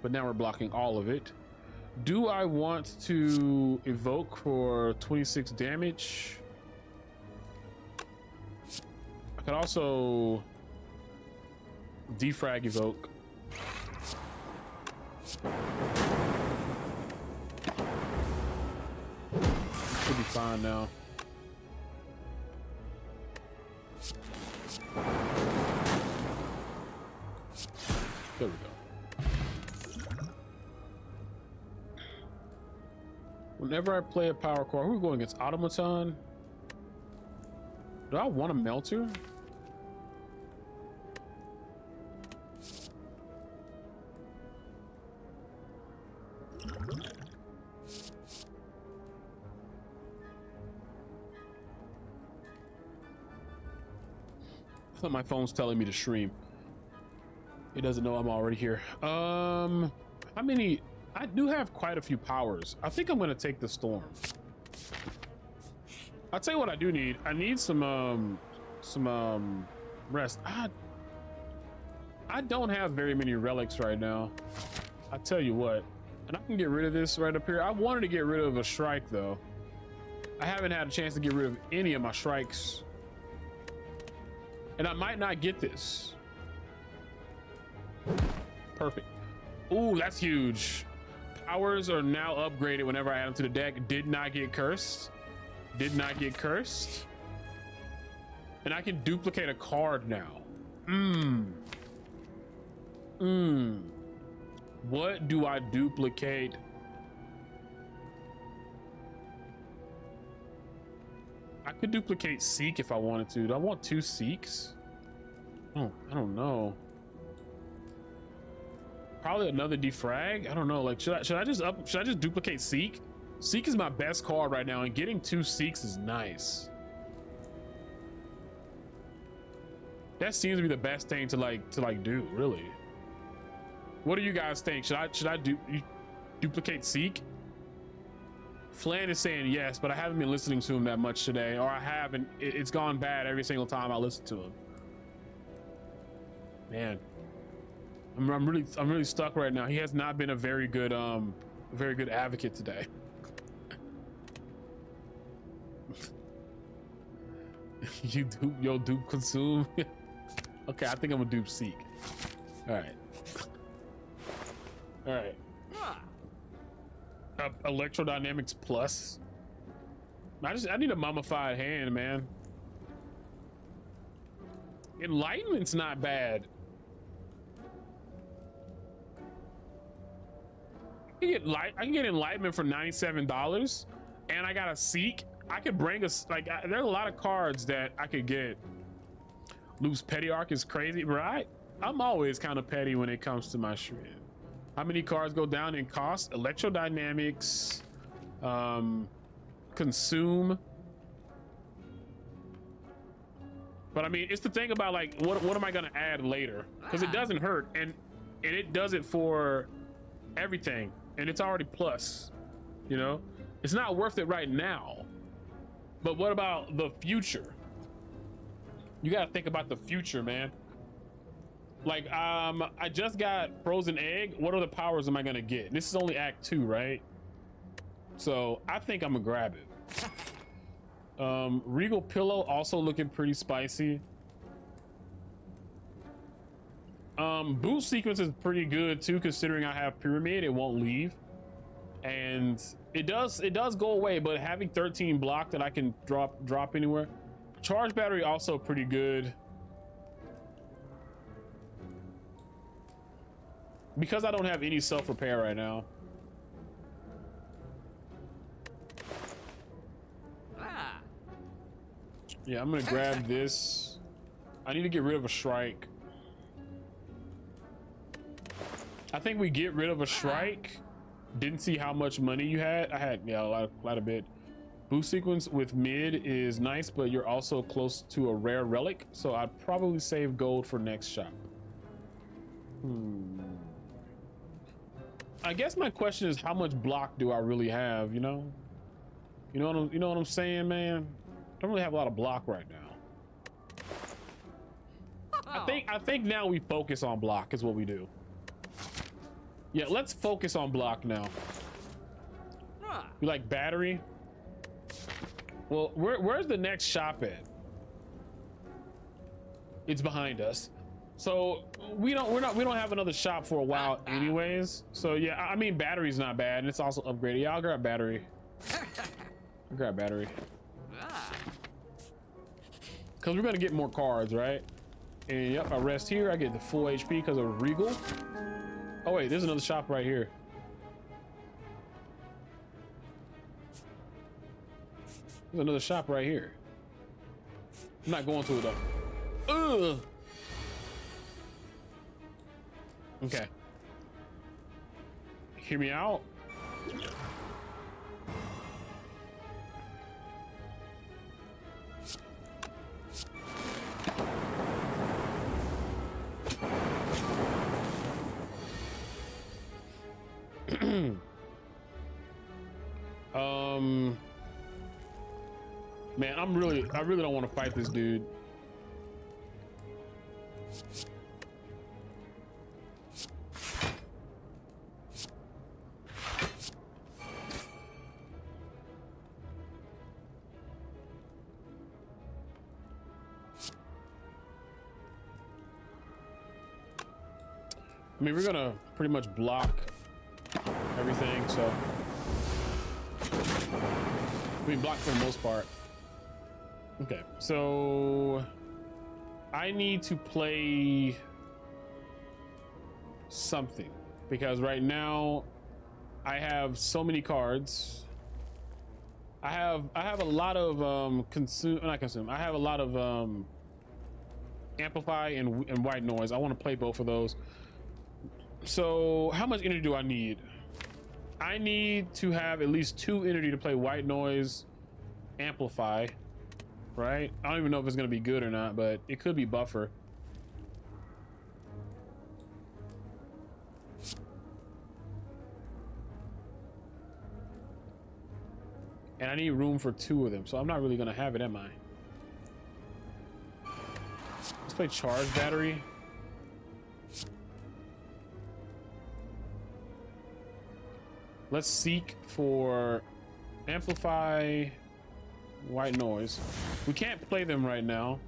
But now we're blocking all of it. Do I want to evoke for 26 damage? I could also defrag evoke. Should be fine now. There we go. Whenever I play a power core, who are we going against? Automaton? Do I want a melter? I thought my phone's telling me to stream. It doesn't know I'm already here. How many? I do have quite a few powers. I think I'm gonna take the storm. I'll tell you what I do need. I need some rest. I don't have very many relics right now. I tell you what, and I can get rid of this right up here. I wanted to get rid of a strike though. I haven't had a chance to get rid of any of my strikes. And I might not get this. Perfect. Ooh, that's huge. Powers are now upgraded whenever I add them to the deck. Did not get cursed. Did not get cursed. And I can duplicate a card now. What do I duplicate? I could duplicate Seek if I wanted to. Do I want 2 Seeks? Oh, I don't know. Probably another defrag. I don't know. Like, should I just duplicate Seek? Seek is my best card right now, and getting 2 Seeks is nice. That seems to be the best thing to do, really. What do you guys think? Should I duplicate Seek? Flan is saying yes, but I haven't been listening to him that much today, or I haven't. It's gone bad every single time I listen to him. Man, I'm really stuck right now. He has not been a very good advocate today. Yo dupe consume. Okay, I think I'm gonna dupe Seek. All right. Electrodynamics plus. I need a mummified hand, man. Enlightenment's not bad. I can get enlightenment for $97, and I got a Seek. I could bring there's a lot of cards that I could get. Loop's petty arc is crazy, right? I'm always kind of petty when it comes to my shred. How many cards go down in cost? Electrodynamics, consume. But I mean, it's the thing about like, what am I gonna add later? Because it doesn't hurt, and it does it for everything, and it's already plus. You know, it's not worth it right now. But what about the future? You gotta think about the future, man. Like, I just got frozen egg. What other powers am I gonna get? This is only Act 2, right? So I think I'm gonna grab it. Regal Pillow also looking pretty spicy. Boost sequence is pretty good too, considering I have Pyramid. It won't leave, and it does go away. But having 13 block that I can drop anywhere. Charge battery also pretty good. Because I don't have any self-repair right now. Yeah, I'm gonna grab this. I need to get rid of a strike. I think we get rid of a strike. Didn't see how much money you had. I had, yeah, a lot of bit. Boost sequence with mid is nice, but you're also close to a rare relic, so I'd probably save gold for next shop. I guess my question is, how much block do I really have? You know what I'm saying, man? I don't really have a lot of block right now. I think now we focus on block is what we do. Yeah, let's focus on block now. You like battery? Well, where's the next shop at? It's behind us. So we don't have another shop for a while anyways. So yeah, I mean battery's not bad and it's also upgraded. Yeah, I'll grab battery. I'll grab battery. Cause we're gonna get more cards, right? And yep, I rest here. I get the full HP because of Regal. Oh wait, there's another shop right here. There's another shop right here. I'm not going to it though. Ugh. Okay. Hear me out. Man, I really don't want to fight this dude. I mean, we're gonna pretty much block everything, so we block for the most part. Okay, so I need to play something because right now I have so many cards. I have a lot of I have a lot of amplify and white noise. I want to play both of those. So how much energy do I need? I need to have at least 2 energy to play white noise, amplify, right? I don't even know if it's gonna be good or not, but it could be buffer. And I need room for 2 of them, so I'm not really gonna have it, am I? Let's play charge battery. Let's seek for amplify, white noise. We can't play them right now,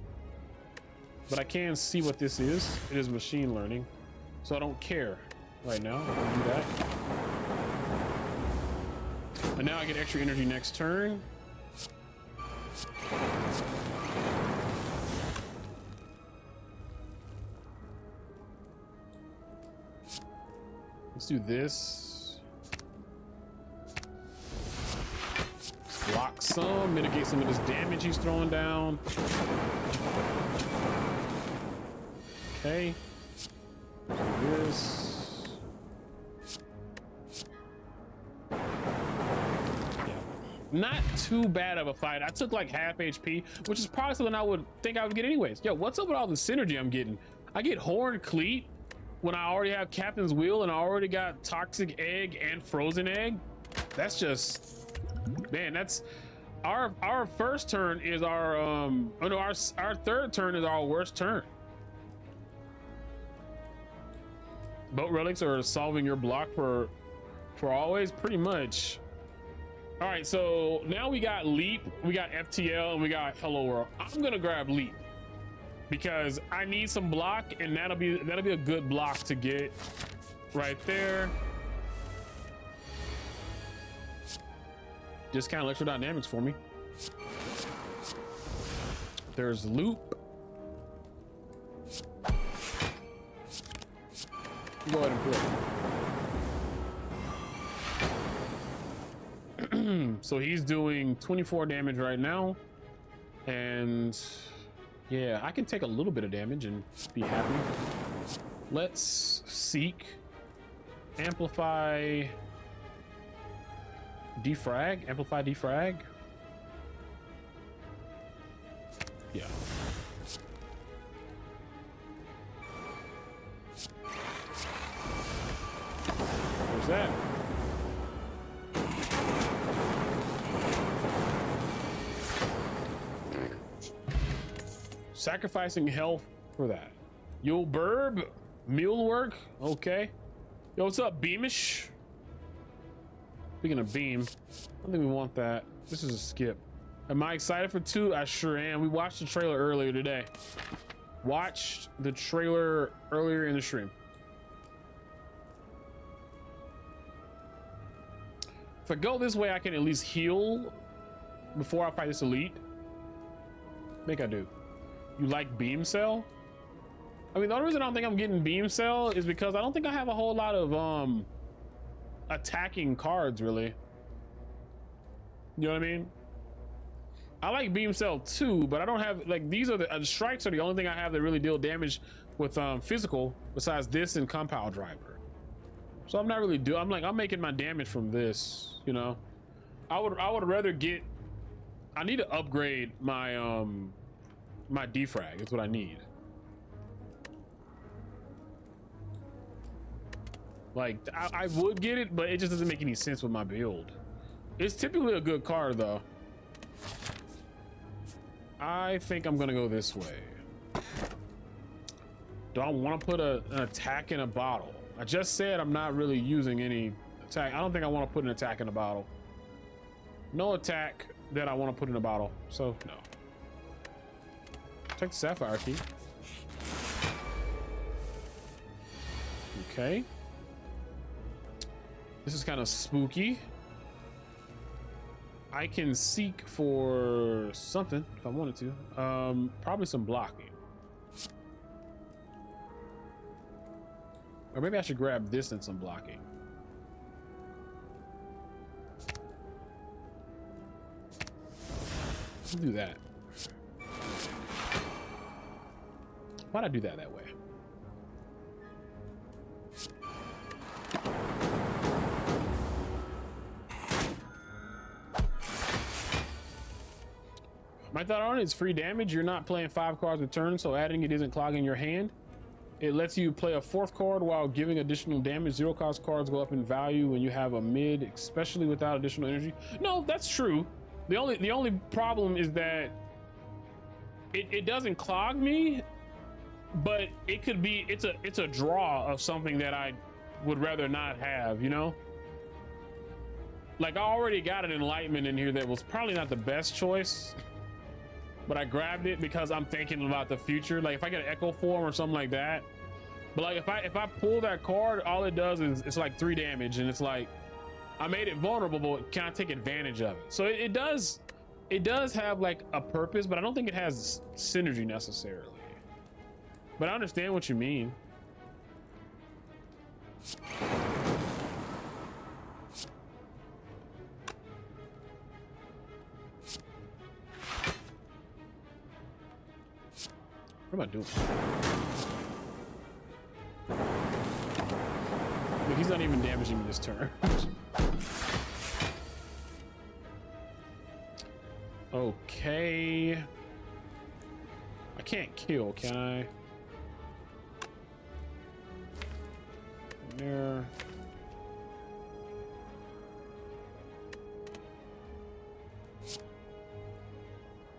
but I can see what this is. It is machine learning, so I don't care right now. I can do that. And now I get extra energy next turn. Let's do this. Block some, mitigate some of this damage he's throwing down. Okay. Do this. Yeah. Not too bad of a fight. I took like half HP, which is probably something I would think I would get anyways. Yo, what's up with all the synergy I'm getting? I get Horned Cleat when I already have Captain's Wheel and I already got Toxic Egg and Frozen Egg. That's just... Man, that's our first turn is our our third turn is our worst turn. Boat relics are solving your block for always, pretty much. All right, so now we got Leap, we got FTL, and we got Hello World. I'm gonna grab Leap because I need some block, and that'll be a good block to get right there. Discount electrodynamics for me. There's Loop. Go ahead and play. So he's doing 24 damage right now. And yeah, I can take a little bit of damage and be happy. Let's seek. Amplify. Defrag, amplify defrag. Yeah. Where's that? Sacrificing health for that. Yo, Burb, mule work. Okay. Yo, what's up, Beamish? Speaking of beam, I don't think we want that. This is a skip. Am I excited for 2? I sure am. We watched the trailer earlier today. Watched the trailer earlier in the stream. If I go this way, I can at least heal before I fight this elite. I think I do. You like beam cell? I mean, the only reason I don't think I'm getting beam cell is because I don't think I have a whole lot of attacking cards, really. You know what I mean? I like beam cell too, but I don't have, like, these are the strikes are the only thing I have that really deal damage with physical, besides this and compound driver. So I'm not really I'm making my damage from this, you know. I would rather get, I need to upgrade my my defrag. That's what I need. Like, I would get it, but it just doesn't make any sense with my build. It's typically a good card though. I think I'm gonna go this way. Do I want to put an attack in a bottle? I just said I'm not really using any attack. I don't think I want to put an attack in a bottle. No attack that I want to put in a bottle, so no. Take the sapphire key. Okay. This is kind of spooky. I can seek for something if I wanted to. Probably some blocking. Or maybe I should grab this and some blocking. Let's do that. Why'd I do that way? My thought on it is free damage. You're not playing 5 cards a turn, so adding it isn't clogging your hand. It lets you play a 4th card while giving additional damage. 0-cost cards go up in value when you have a mid, especially without additional energy. No, that's true. The only problem is that it doesn't clog me, but it could be, it's a draw of something that I would rather not have, you know? Like, I already got an enlightenment in here that was probably not the best choice, but I grabbed it because I'm thinking about the future. Like, if I get an echo form or something like that. But like, if I pull that card, all it does is it's like 3 damage, and it's like, I made it vulnerable, but can I take advantage of it? So it does have like a purpose, but I don't think it has synergy necessarily. But I understand what you mean. What am I doing? Look, he's not even damaging me this turn. Okay. I can't kill, can I? There.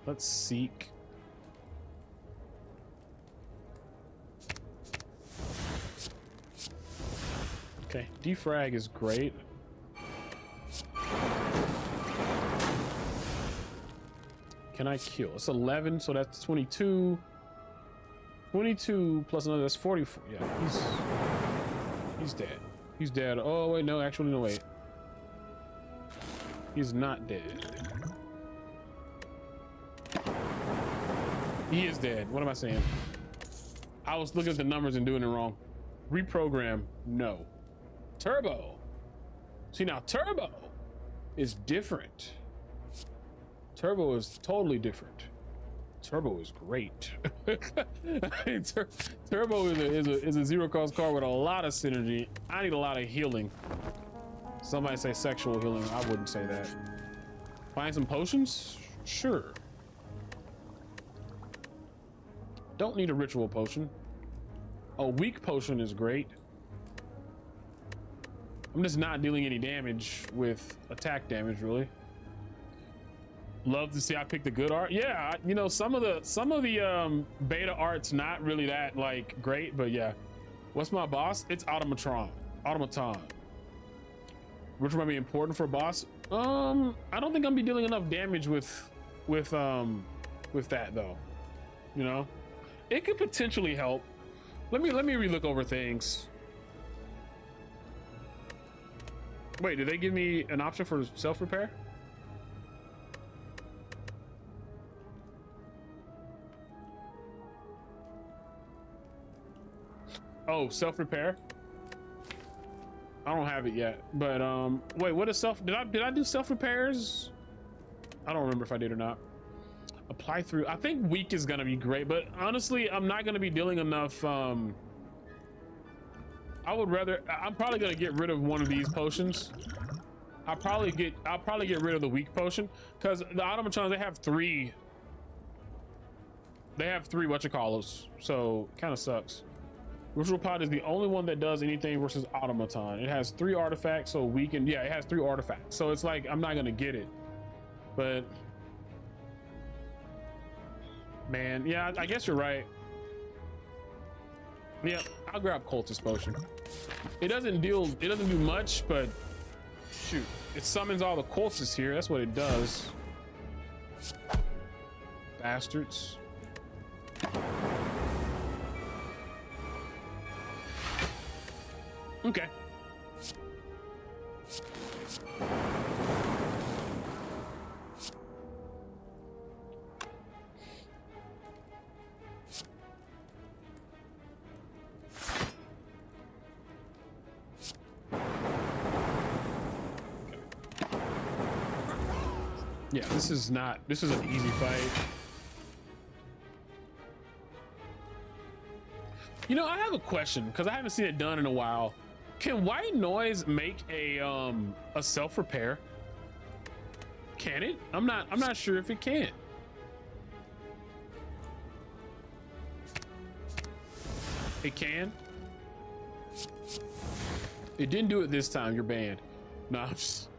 Let's seek. Okay, defrag is great. Can I kill? It's 11, so that's 22. 22 plus another, that's 44. Yeah, he's dead. He's dead. Oh, wait, no, actually, no, wait. He's not dead. He is dead. What am I saying? I was looking at the numbers and doing it wrong. Reprogram, no. Turbo. See, now Turbo is different. Turbo is totally different. Turbo is great. Turbo is a 0-cost card with a lot of synergy. I need a lot of healing. Somebody say sexual healing. I wouldn't say that. Find some potions? Sure. Don't need a ritual potion. A weak potion is great. I'm just not dealing any damage with attack damage, really. Love to see I picked the good art. Yeah, you know, some of the beta art's not really that like great, but yeah. What's my boss? It's automaton, which might be important for a boss. I don't think I'm be dealing enough damage with that though. You know, it could potentially help. Let me relook over things. Wait, did they give me an option for self-repair? Oh, self-repair. I don't have it yet, but wait, what is did I do self-repairs? I don't remember if I did or not. Apply through. I think weak is gonna be great, but honestly, I'm not gonna be dealing enough. I'm probably gonna get rid of one of these potions. I'll probably get rid of the weak potion because the automatons, they have three whatchamacallit, so kind of sucks. Ritual pod is the only one that does anything versus automaton. It has 3 artifacts, so we can, yeah, it has 3 artifacts. So it's like, I'm not gonna get it, but man, yeah, I guess you're right. Yeah, I'll grab cultist potion. It doesn't do much, but shoot, it summons all the cultists here. That's what it does. Bastards. Okay. Yeah, this is an easy fight. You know, I have a question because I haven't seen it done in a while. Can white noise make a self-repair? Can it? I'm not sure if it can. It can. It didn't do it this time. You're banned. Nah, I'm just,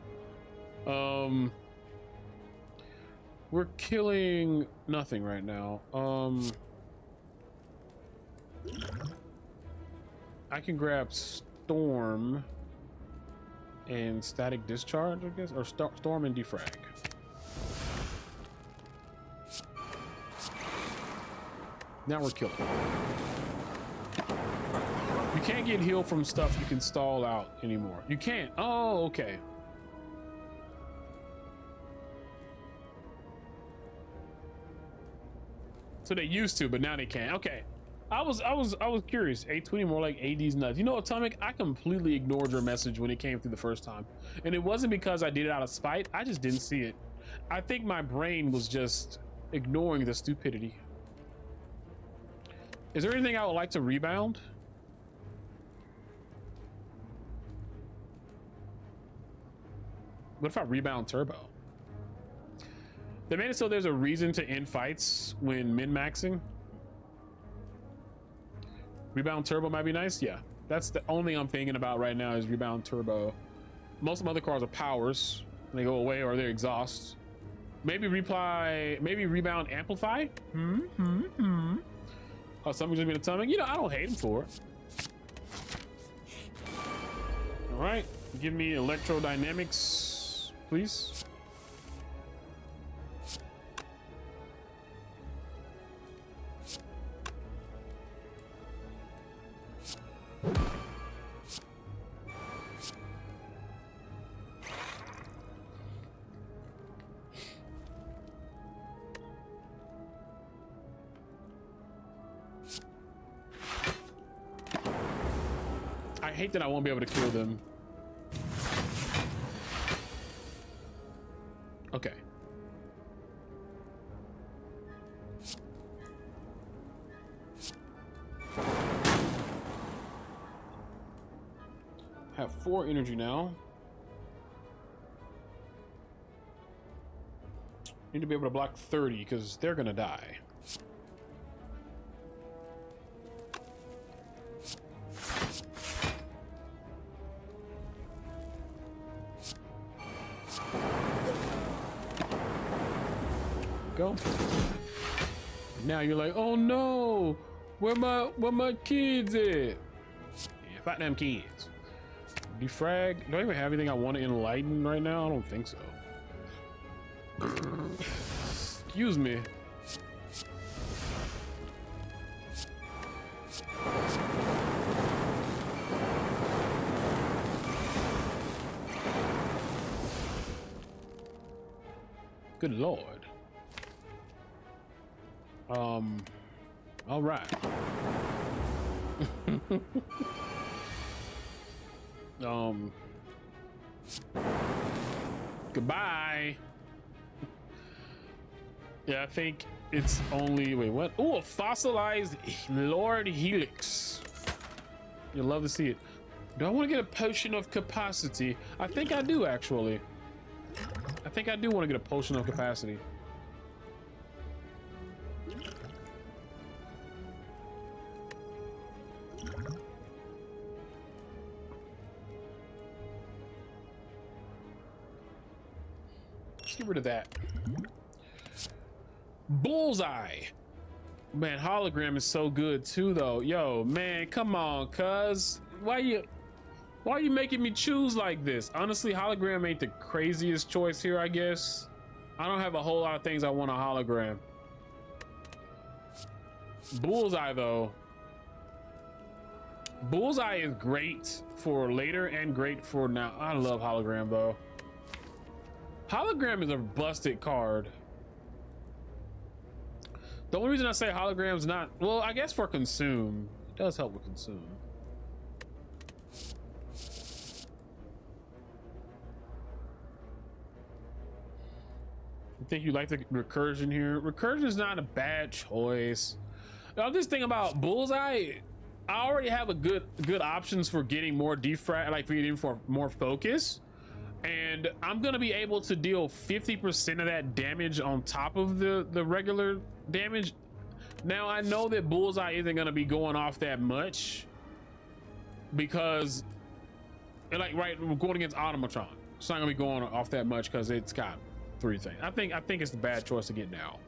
we're killing nothing right now. I can grab storm and static discharge, I guess, or storm and defrag. Now we're killing. You can't get healed from stuff you can stall out anymore. You can't. Oh, okay. So they used to, but now they can't. Okay. I was curious. 820 more like AD's nuts. You know, Atomic, I completely ignored your message when it came through the first time. And it wasn't because I did it out of spite. I just didn't see it. I think my brain was just ignoring the stupidity. Is there anything I would like to rebound? What if I rebound turbo? They made it so there's a reason to end fights when min-maxing. Rebound turbo might be nice. Yeah, that's the only thing I'm thinking about right now is rebound turbo. Most of my other cars are powers. They go away or they're exhaust. Maybe rebound amplify. Oh, something's gonna be atomic. You know, I don't hate him for it. All right, give me electrodynamics, please. I hate that I won't be able to kill them. Okay. I have 4 energy now. Need to be able to block 30 because they're gonna die. Go. Now you're like, oh no, where my kids at? Yeah, fight them kids. Defrag. Do I even have anything I want to enlighten right now? I don't think so. Excuse me. Good Lord. All right. Goodbye. Yeah, I think it's only, wait, what? Oh, a fossilized Lord Helix. You'll love to see it. Do I want to get a potion of capacity? I think I do, actually. I think I do want to get a potion of capacity. Let's get rid of that. Bullseye. Man, hologram is so good too, though. Yo, man, come on, cuz. Why are you making me choose like this? Honestly, hologram ain't the craziest choice here, I guess. I don't have a whole lot of things I want a hologram. Bullseye, though. Bullseye is great for later and great for now. I love hologram, though. Hologram is a busted card. The only reason I say hologram's not, well, I guess for consume. It does help with consume. I think you like the recursion here. Recursion is not a bad choice. Now, this thing about Bullseye, I already have a good options for getting more defrag, like for getting for more focus. And I'm gonna be able to deal 50% of that damage on top of the regular damage. Now I know that Bullseye isn't gonna be going off that much because, like, right, we're going against Automatron. It's not gonna be going off that much because it's got 3 things. I think it's the bad choice to get now.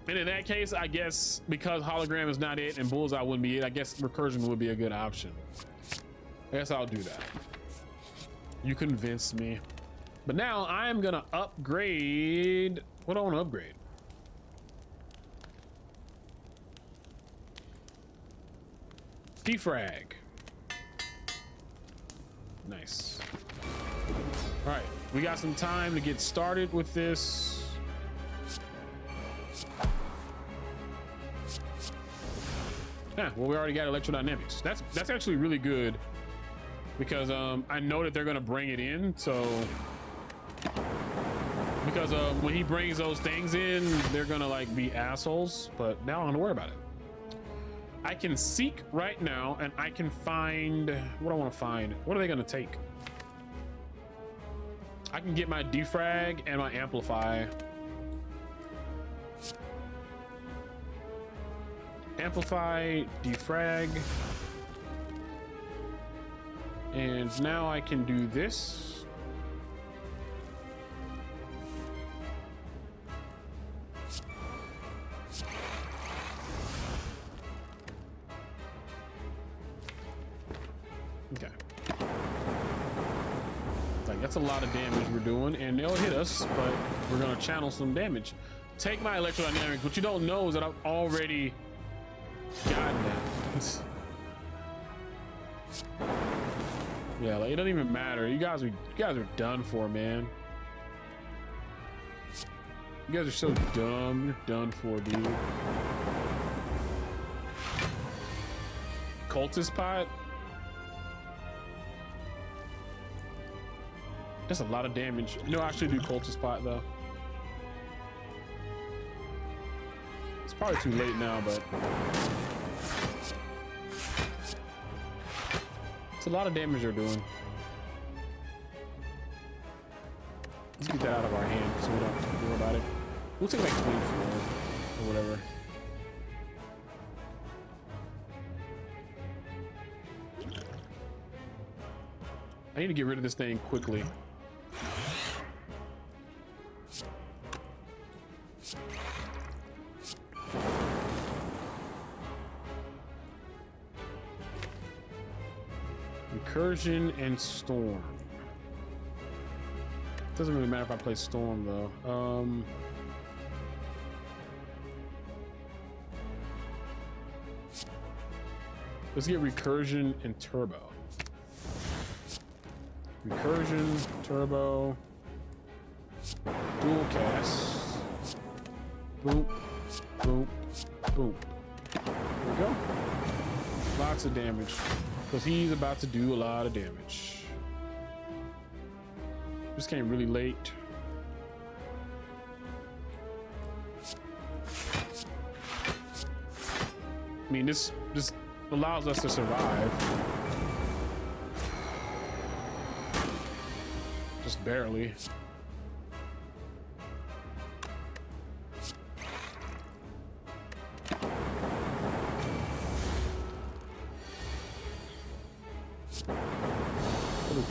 And in that case, I guess because hologram is not it and Bullseye wouldn't be it, I guess recursion would be a good option. I guess I'll do that. You convinced me. But now I'm gonna upgrade. What do I want to upgrade? Defrag. Nice. All right, we got some time to get started with this. Yeah, well, we already got electrodynamics. That's actually really good. Because I know that they're gonna bring it in, so because when he brings those things in, they're gonna like be assholes. But now I don't have to worry about it. I can seek right now, and I can find what I want to find. What are they gonna take? I can get my defrag and my amplify. Amplify, defrag. And now I can do this. Okay. Like, that's a lot of damage we're doing, and they'll hit us, but we're gonna channel some damage. Take my electrodynamics. What you don't know is that I've already gotten that. Yeah, like, it doesn't even matter. You guys are done for, man. You guys are so dumb. You're done for, dude. Cultist pot. That's a lot of damage. No, I should do cultist pot though. It's probably too late now, but it's a lot of damage they're doing. Let's get that out of our hand so we don't have to worry about it. We'll take like 24 or whatever. I need to get rid of this thing quickly. Incursion and Storm. Doesn't really matter if I play Storm though. Let's get Recursion and Turbo. Recursion, Turbo, dual cast. Boop, boop, boop. There we go. Lots of damage. Because he's about to do a lot of damage. This came really late. I mean, this allows us to survive. Just barely. There we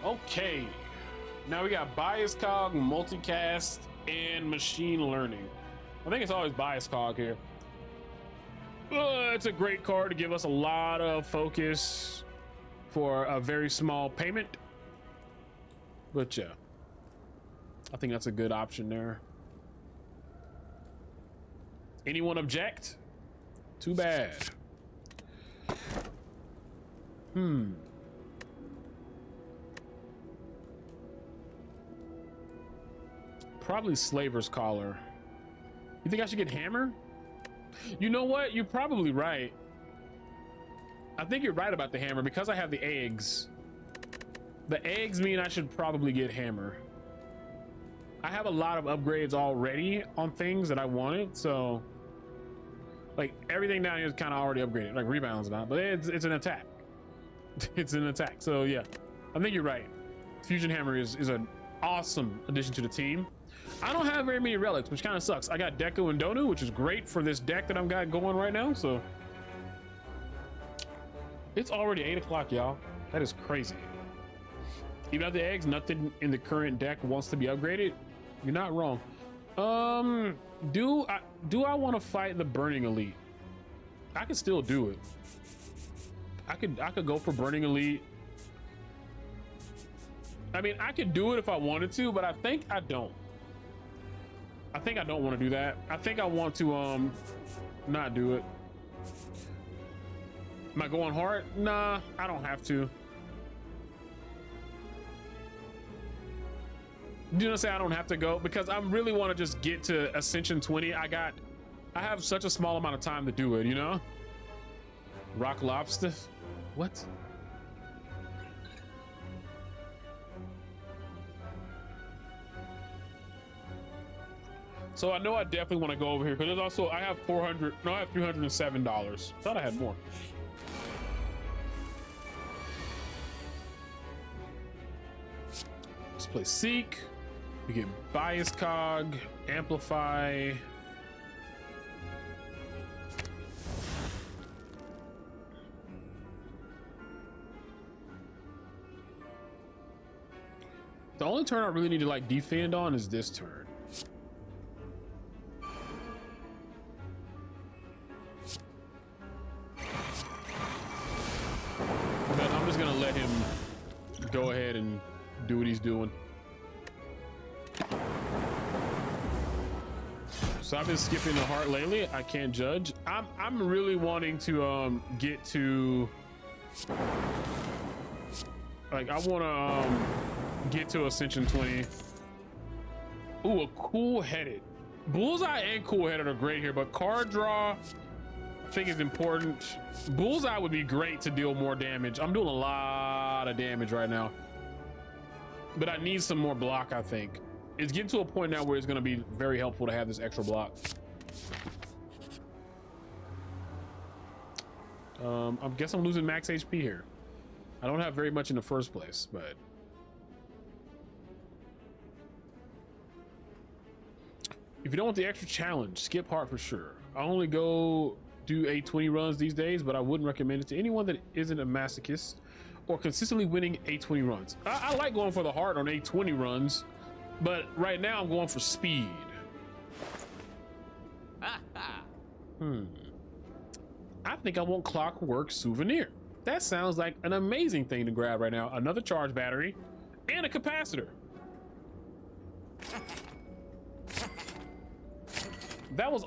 go. Okay. Now we got bias cog, multicast, and machine learning. I think it's always bias cog here. It's a great card to give us a lot of focus for a very small payment. But yeah, I think that's a good option there. Anyone object? Too bad. Probably Slaver's Collar. You think I should get Hammer? You know what? You're probably right. I think you're right about the Hammer because I have the eggs. The eggs mean I should probably get Hammer. I have a lot of upgrades already on things that I wanted, so like everything down here is kind of already upgraded. Like rebounds not, but it's an attack. It's an attack. So yeah, I think you're right. Fusion Hammer is an awesome addition to the team. I don't have very many relics, which kind of sucks. I got Deku and Donu, which is great for this deck that I've got going right now. So it's already 8 o'clock, y'all. That is crazy. Even out the eggs, nothing in the current deck wants to be upgraded. You're not wrong. Do I want to fight the Burning Elite? I can still do it. I could go for Burning Elite. I mean, I could do it if I wanted to, but I think I don't. I think I don't want to do that. I think I want to not do it. Am I going hard? Nah, I don't have to. You know, say I don't have to go because I really want to just get to Ascension 20. I have such a small amount of time to do it, you know? Rock Lobster? What? So I know I definitely want to go over here because there's also, I have $307. Thought I had more. Let's play Seek. We get Bias Cog, Amplify. The only turn I really need to like defend on is this turn. But I'm just gonna let him go ahead and do what he's doing. So I've been skipping the heart lately. I can't judge. I'm really wanting to get to like I want to get to Ascension 20. Ooh, a cool-headed. Bullseye and cool-headed are great here, but card draw I think is important. Bullseye would be great to deal more damage. I'm doing a lot of damage right now, but I need some more block. I think it's getting to a point now where it's going to be very helpful to have this extra block. I guess I'm losing max HP here. I don't have very much in the first place, but if you don't want the extra challenge, skip heart for sure. I only go do 820 runs these days, but I wouldn't recommend it to anyone that isn't a masochist or consistently winning A20 runs. I like going for the heart on A20 runs, but right now I'm going for speed. I think I want Clockwork Souvenir. That sounds like an amazing thing to grab right now. Another charge battery and a capacitor. That was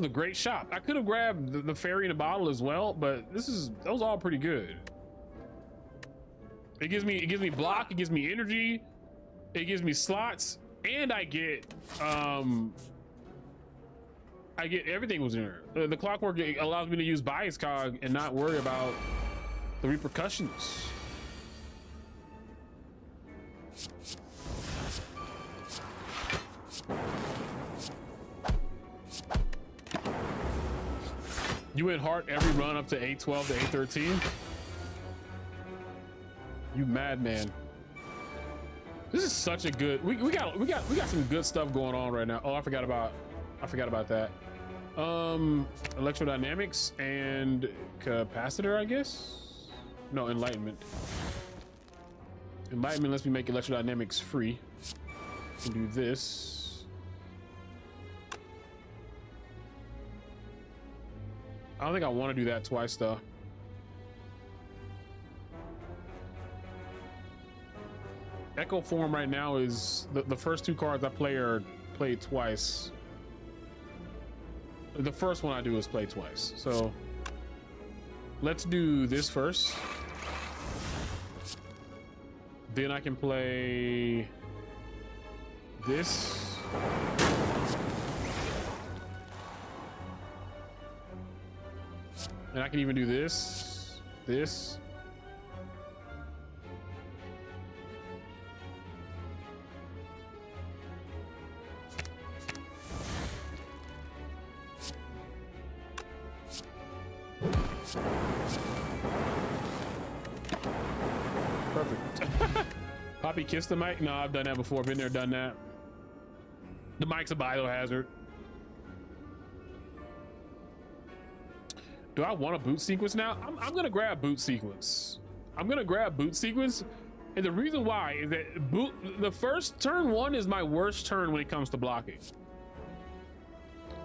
a great shop. I could have grabbed the fairy in a bottle as well, but that was all pretty good. It gives me block, it gives me energy, it gives me slots, and I get everything was in there. The clockwork allows me to use bias cog and not worry about the repercussions. You win heart every run up to 812 to 813. You madman. This is such a good. We got some good stuff going on right now. Oh, I forgot about that. Electrodynamics and capacitor, I guess. No, enlightenment. Enlightenment lets me make electrodynamics free. Can do this. I don't think I want to do that twice though. Echo form right now is the first two cards I play are played twice. The first one I do is play twice. So let's do this first. Then I can play this. And I can even do this. Perfect. Poppy kiss the mic? No, I've done that before. Been there, done that. The mic's a biohazard. Do I want a boot sequence now? I'm gonna grab boot sequence. And the reason why is that the first turn one is my worst turn when it comes to blocking.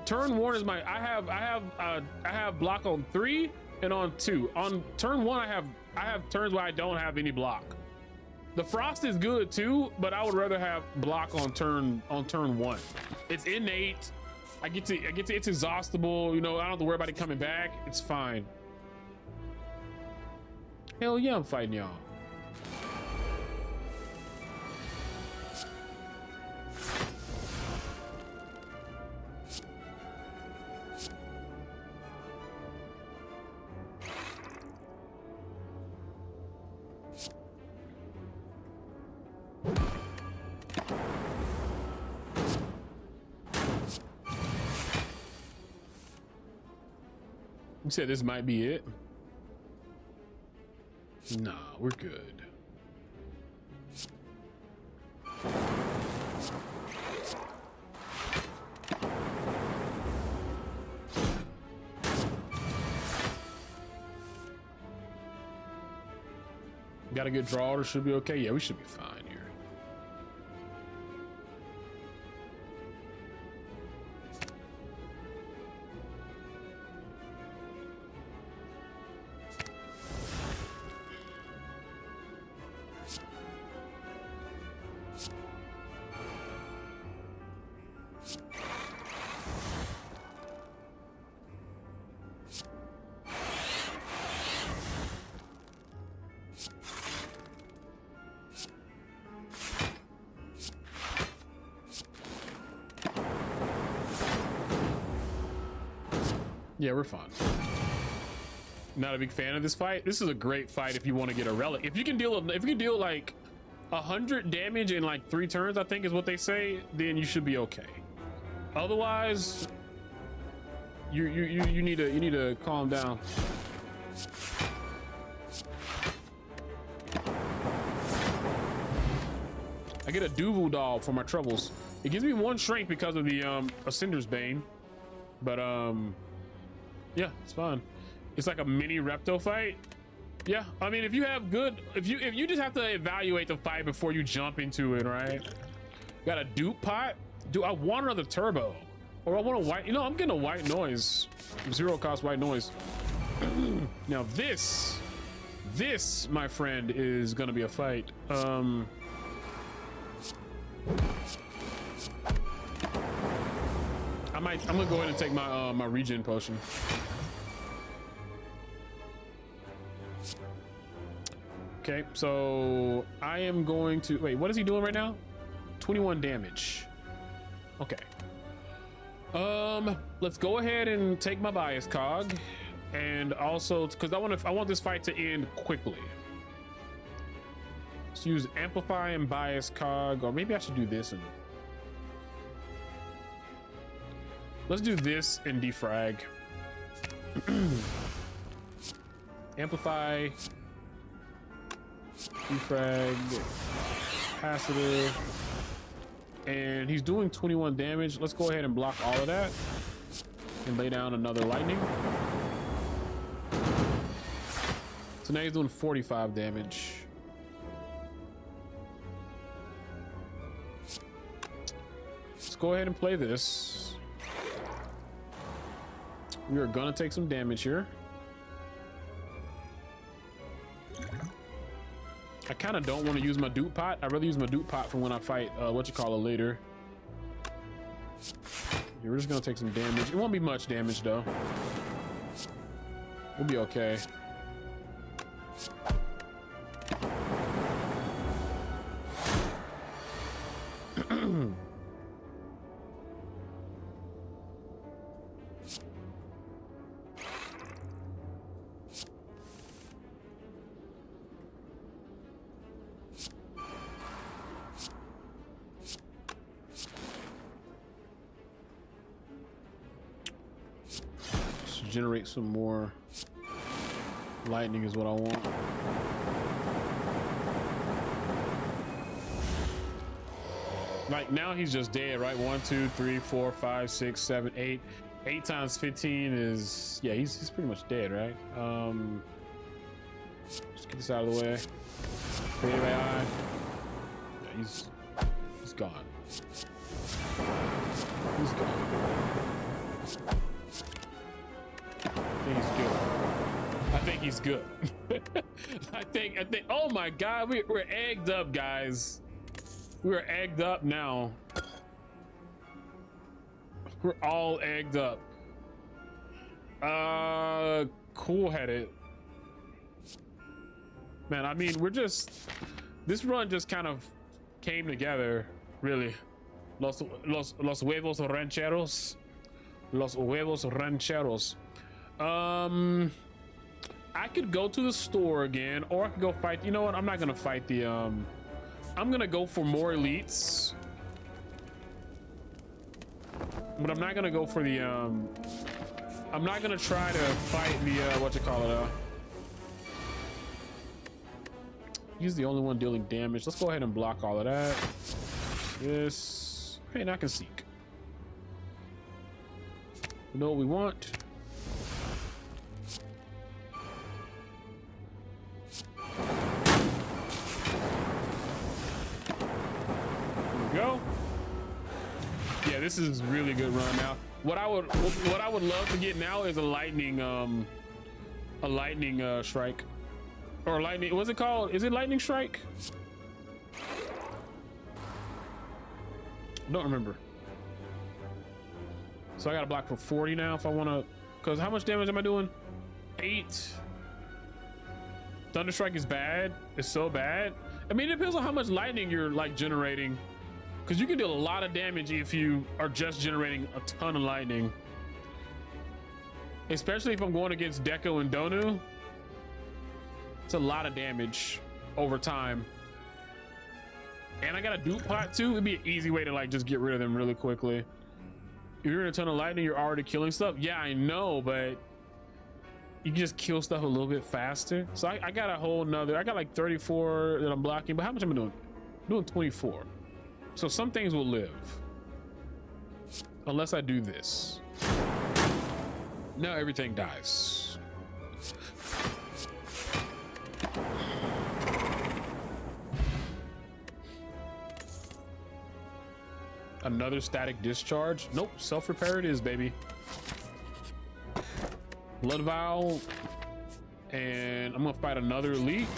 Turn one is I have block on 3 and on 2. On turn 1 I have turns where I don't have any block. The frost is good too, but I would rather have block on turn 1. It's innate. It's exhaustible, you know, I don't have to worry about it coming back. It's fine. Hell yeah, I'm fighting y'all. You said this might be it? Nah, we're good. Got a good draw or should be okay? Yeah, we should be fine here. Yeah, we're fine. Not a big fan of this fight. This is a great fight if you want to get a relic. If you can deal like 100 damage in like 3 turns, I think is what they say, then you should be okay. Otherwise, you need to calm down. I get a Duval doll for my troubles. It gives me 1 shrink because of the Ascender's Bane, but yeah, it's fine. It's like a mini Repto fight. Yeah, I mean, if you have good, if you just have to evaluate the fight before you jump into it, right? Got a dupe pot. Do I want another turbo, or I want a white? You know, I'm getting a white noise, zero cost white noise. Now this, my friend, is gonna be a fight. I'm gonna go ahead and take my my regen potion. Okay, so I am going to wait. What is he doing right now? 21 damage. Okay. Let's go ahead and take my bias cog, and also because I want this fight to end quickly. Let's use amplify and bias cog, or maybe I should do this and let's do this and defrag. Amplify. Defrag, capacitor, and he's doing 21 damage. Let's go ahead and block all of that and lay down another lightning. So now he's doing 45 damage. Let's go ahead and play this. We are gonna take some damage here. I kind of don't want to use my dupe pot. I'd rather use my dupe pot for when I fight later. Yeah, we're just gonna take some damage. It won't be much damage though. We'll be okay. Generate some more lightning is what I want. Like now he's just dead, right? 1, 2, 3, 4, 5, 6, 7, 8. 8 times 15 is, yeah, he's pretty much dead, right? Just get this out of the way. Creative AI. Yeah, he's gone. He's gone. I think he's good. I think, oh my God, we're egged up, guys. We're egged up now. We're all egged up. Cool-headed. Man, I mean, this run just kind of came together, really. Los huevos rancheros. Los huevos rancheros. I could go to the store again, or I could go fight. You know what? I'm not gonna fight the I'm gonna go for more elites, but I'm not gonna go for the I'm not gonna try to fight the he's the only one dealing damage. Let's go ahead and block all of that. This, hey, now I can seek. You know what we want? Go. Yeah, this is a really good run now. What I would love to get now is a lightning strike, or lightning. What's it called? Is it lightning strike? I don't remember. So I got to block for 40 now if I want to. Because how much damage am I doing? 8. Thunderstrike is bad. It's so bad. I mean, it depends on how much lightning you're like generating. Because you can deal a lot of damage if you are just generating a ton of lightning. Especially if I'm going against Deco and Donu. It's a lot of damage over time. And I got a dupe pot too. It'd be an easy way to like just get rid of them really quickly. If you're in a ton of lightning, you're already killing stuff. Yeah, I know, but you can just kill stuff a little bit faster. So I got a whole nother, I got like 34 that I'm blocking, but how much am I doing? I'm doing 24. So some things will live. Unless I do this. Now everything dies. Another static discharge. Nope, self-repair it is, baby. Blood vial. And I'm gonna fight another elite.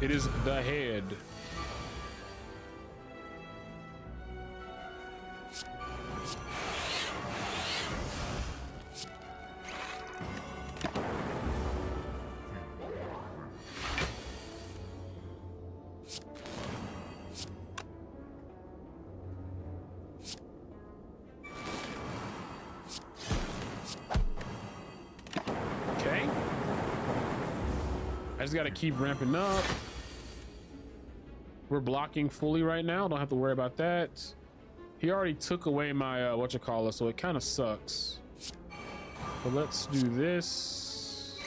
It is the head. I just got to keep ramping up. We're blocking fully right now. Don't have to worry about that. He already took away my whatchamacallit, so it kind of sucks. But let's do this.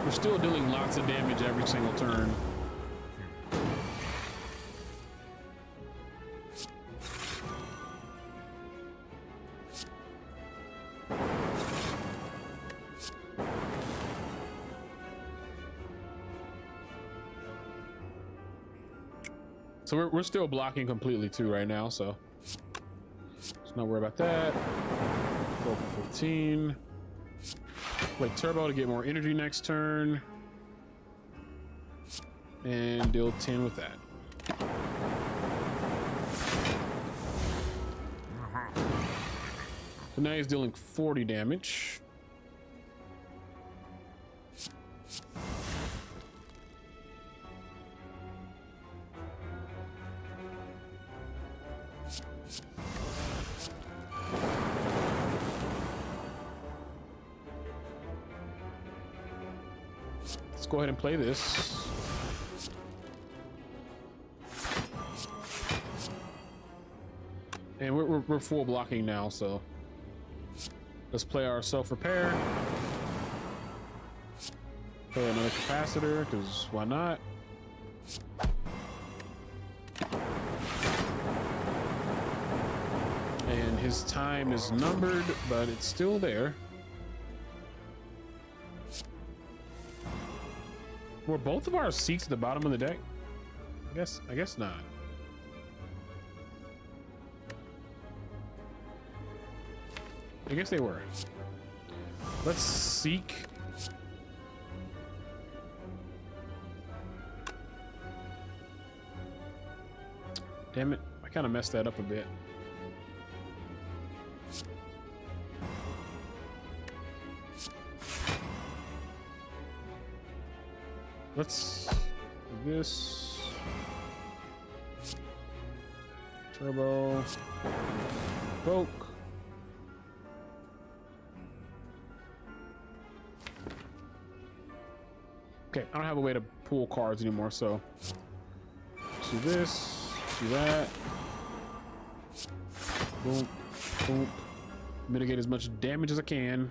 We're still dealing lots of damage every single turn. So we're still blocking completely too right now, so let's not worry about that. Go for 15. Wait, turbo to get more energy next turn. And deal 10 with that. So now he's dealing 40 damage. Go ahead and play this. And we're full blocking now, so let's play our self-repair. Play another capacitor, because why not? And his time is numbered, but it's still there. Were both of our seats at the bottom of the deck? I guess not. I guess they were. Let's seek. Damn it, I kind of messed that up a bit. Let's do this. Turbo. Poke. Okay, I don't have a way to pull cards anymore, so let's do this, do that. Boom, boom. Mitigate as much damage as I can.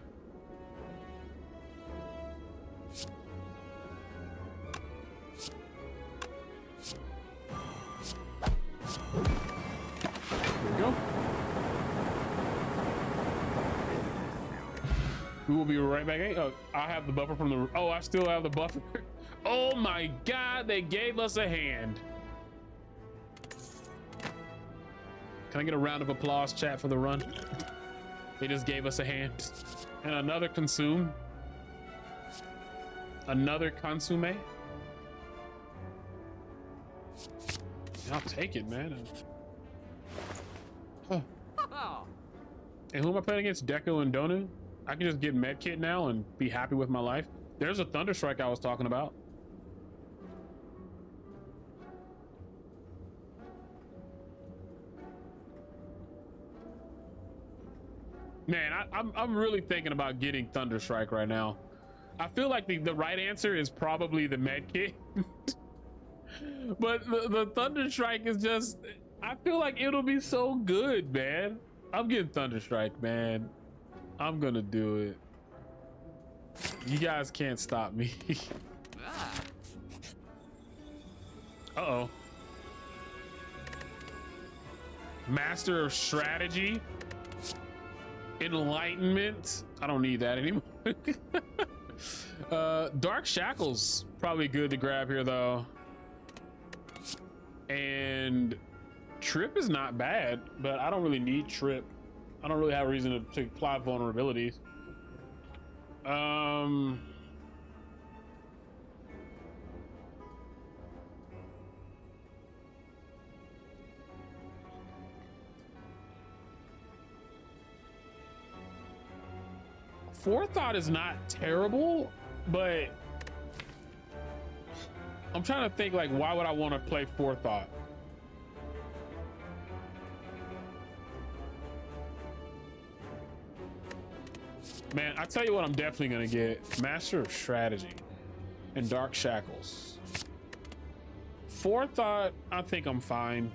We will be right back. Hey, I have the buffer from the. Oh, I still have the buffer. Oh my God, they gave us a hand. Can I get a round of applause, chat, for the run? They just gave us a hand. And another consume. Another consume. I'll take it, man. Huh. And who am I playing against? Deco and Donu? I can just get medkit now and be happy with my life. There's a Thunderstrike I was talking about. Man, I'm really thinking about getting Thunderstrike right now. I feel like the right answer is probably the medkit. But the Thunderstrike is just, I feel like it'll be so good, man. I'm getting Thunderstrike, man. I'm gonna do it. You guys can't stop me. Uh-oh. Master of Strategy. Enlightenment. I don't need that anymore. Dark Shackles probably good to grab here though. And Trip is not bad, but I don't really need Trip. I don't really have a reason to apply vulnerabilities. Forethought is not terrible, but I'm trying to think like, why would I want to play Forethought? Man, I tell you what I'm definitely gonna get. Master of Strategy and Dark Shackles. Forethought, I think I'm fine.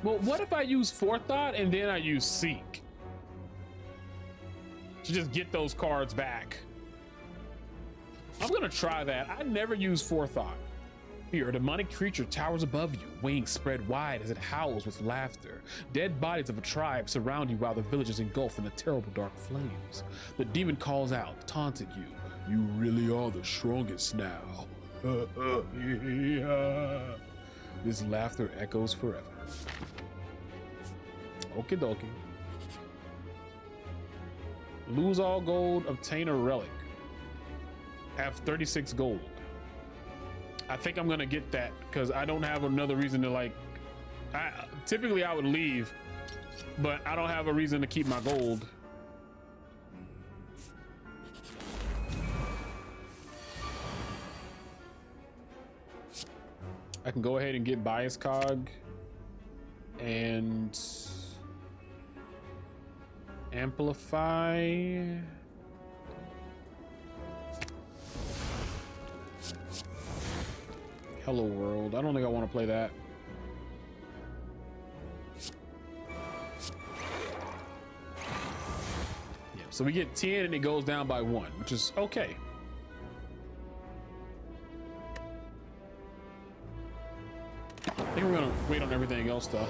Well, what if I use Forethought and then I use Seek to just get those cards back? I'm gonna try that. I never use Forethought. Here, a demonic creature towers above you, wings spread wide as it howls with laughter. Dead bodies of a tribe surround you while the village is engulfed in the terrible dark flames. The demon calls out, taunting you. You really are the strongest now. This laughter echoes forever. Okie dokie. Lose all gold, obtain a relic. Have 36 gold. I think I'm gonna get that because I don't have another reason to like. Typically I would leave, but I don't have a reason to keep my gold. I can go ahead and get bias cog and amplify. Hello World. I don't think I want to play that. Yeah, so we get 10 and it goes down by 1, which is okay. I think we're gonna wait on everything else though.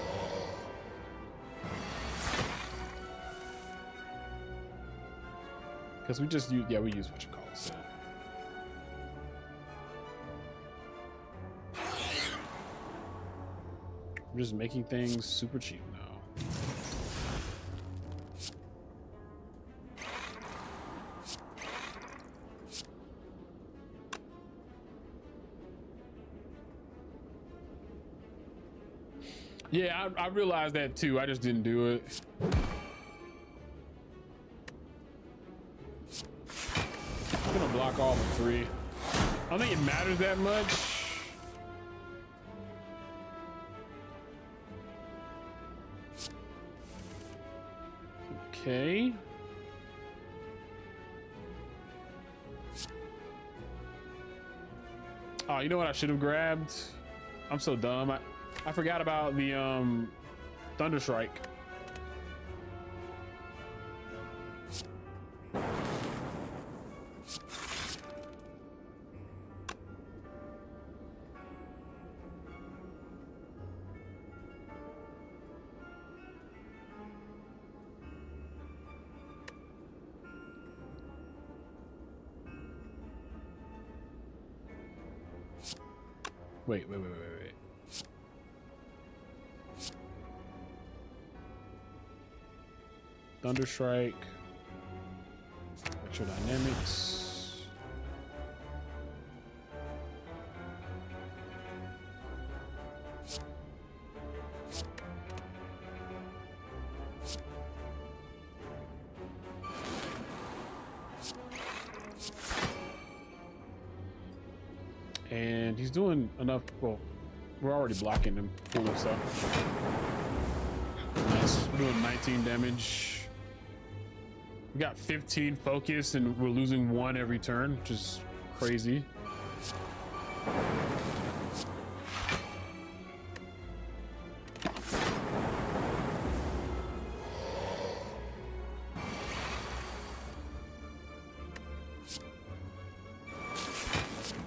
Because we just use, yeah, we use what you call it, so. We're just making things super cheap now. Yeah, I realized that too. I just didn't do it. I'm gonna block all the 3. I don't think it matters that much. Okay. Oh, you know what I should have grabbed? I'm so dumb. I forgot about the Thunder Strike. Wait. Thunder Strike. Electrodynamics. And he's doing enough. Well, we're already blocking him fully, so nice. We're doing 19 damage. We got 15 focus and we're losing 1 every turn, which is crazy.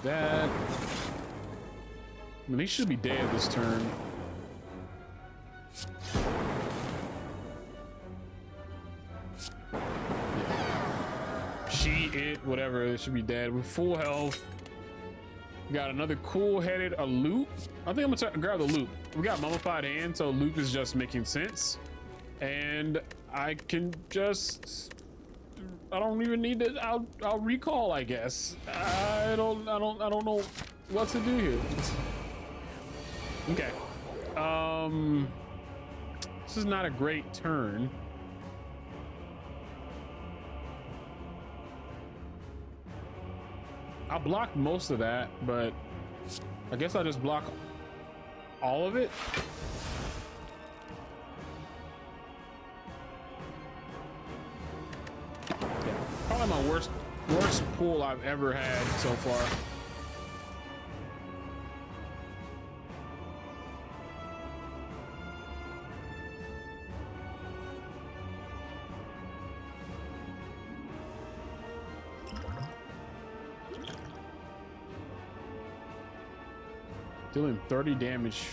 That. I mean, he should be dead this turn. whatever, it should be dead. With full health. We got another cool-headed, a loop. I think I'm gonna grab the loop. We got mummified hand, so loop is just making sense. And I can just, I don't even need to, I'll recall, I guess. I don't know what to do here. Okay. This is not a great turn. I blocked most of that, but I guess I just block all of it. Yeah, probably my worst pull I've ever had so far. Dealing 30 damage.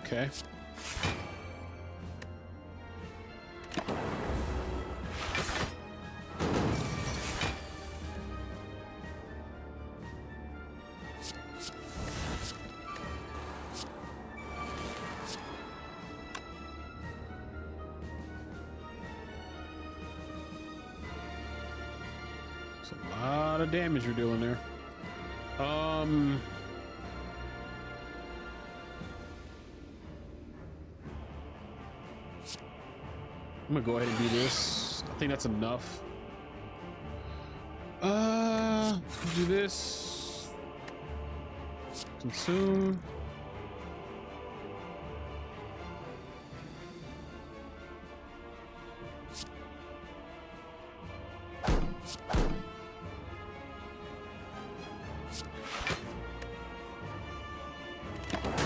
Okay. It's a lot of damage you're doing there. I'm gonna go ahead and do this. I think that's enough. Do this. Consume.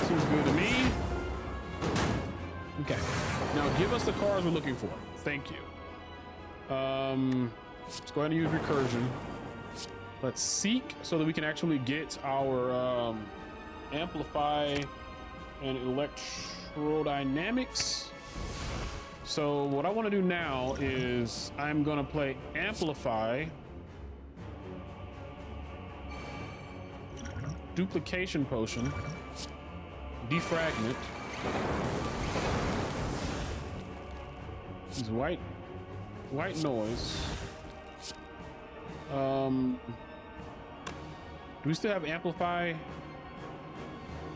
Seems good to me. Okay. Now give us the cards we're looking for. Thank you. Let's go ahead and use recursion. Let's seek so that we can actually get our amplify and electrodynamics. So what I want to do now is I'm going to play amplify, duplication potion, defragment. This white noise. Do we still have amplify?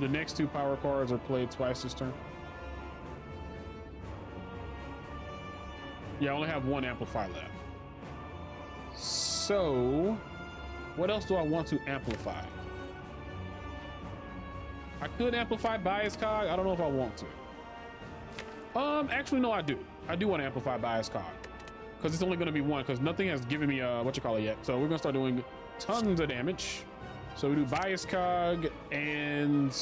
The next two power cards are played twice this turn. Yeah, I only have one amplify left. So what else do I want to amplify? I could amplify bias cog. I don't know if I want to. Actually, no, I do. I do want to amplify bias cog because it's only going to be one because nothing has given me what you call it yet. So we're going to start doing tons of damage. So we do bias cog and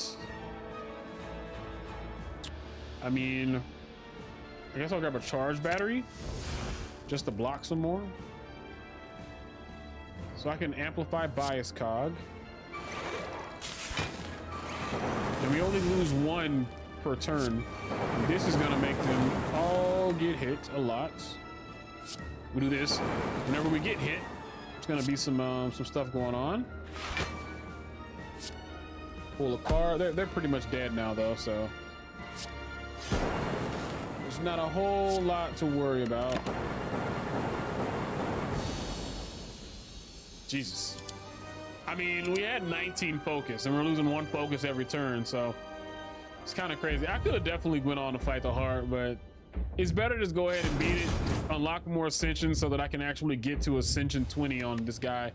I mean, I guess I'll grab a charge battery just to block some more. So I can amplify bias cog. And we only lose one per turn. This is gonna make them all get hit a lot. We do this. Whenever we get hit, it's gonna be some stuff going on. Pull a card. They're pretty much dead now though, so there's not a whole lot to worry about. Jesus. I mean, we had 19 focus and we're losing one focus every turn, so it's kind of crazy. I could have definitely went on to fight the heart, but it's better to just go ahead and beat it, unlock more ascension so that I can actually get to ascension 20 on this guy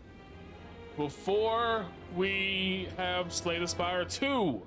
before we have Slay the Spire 2.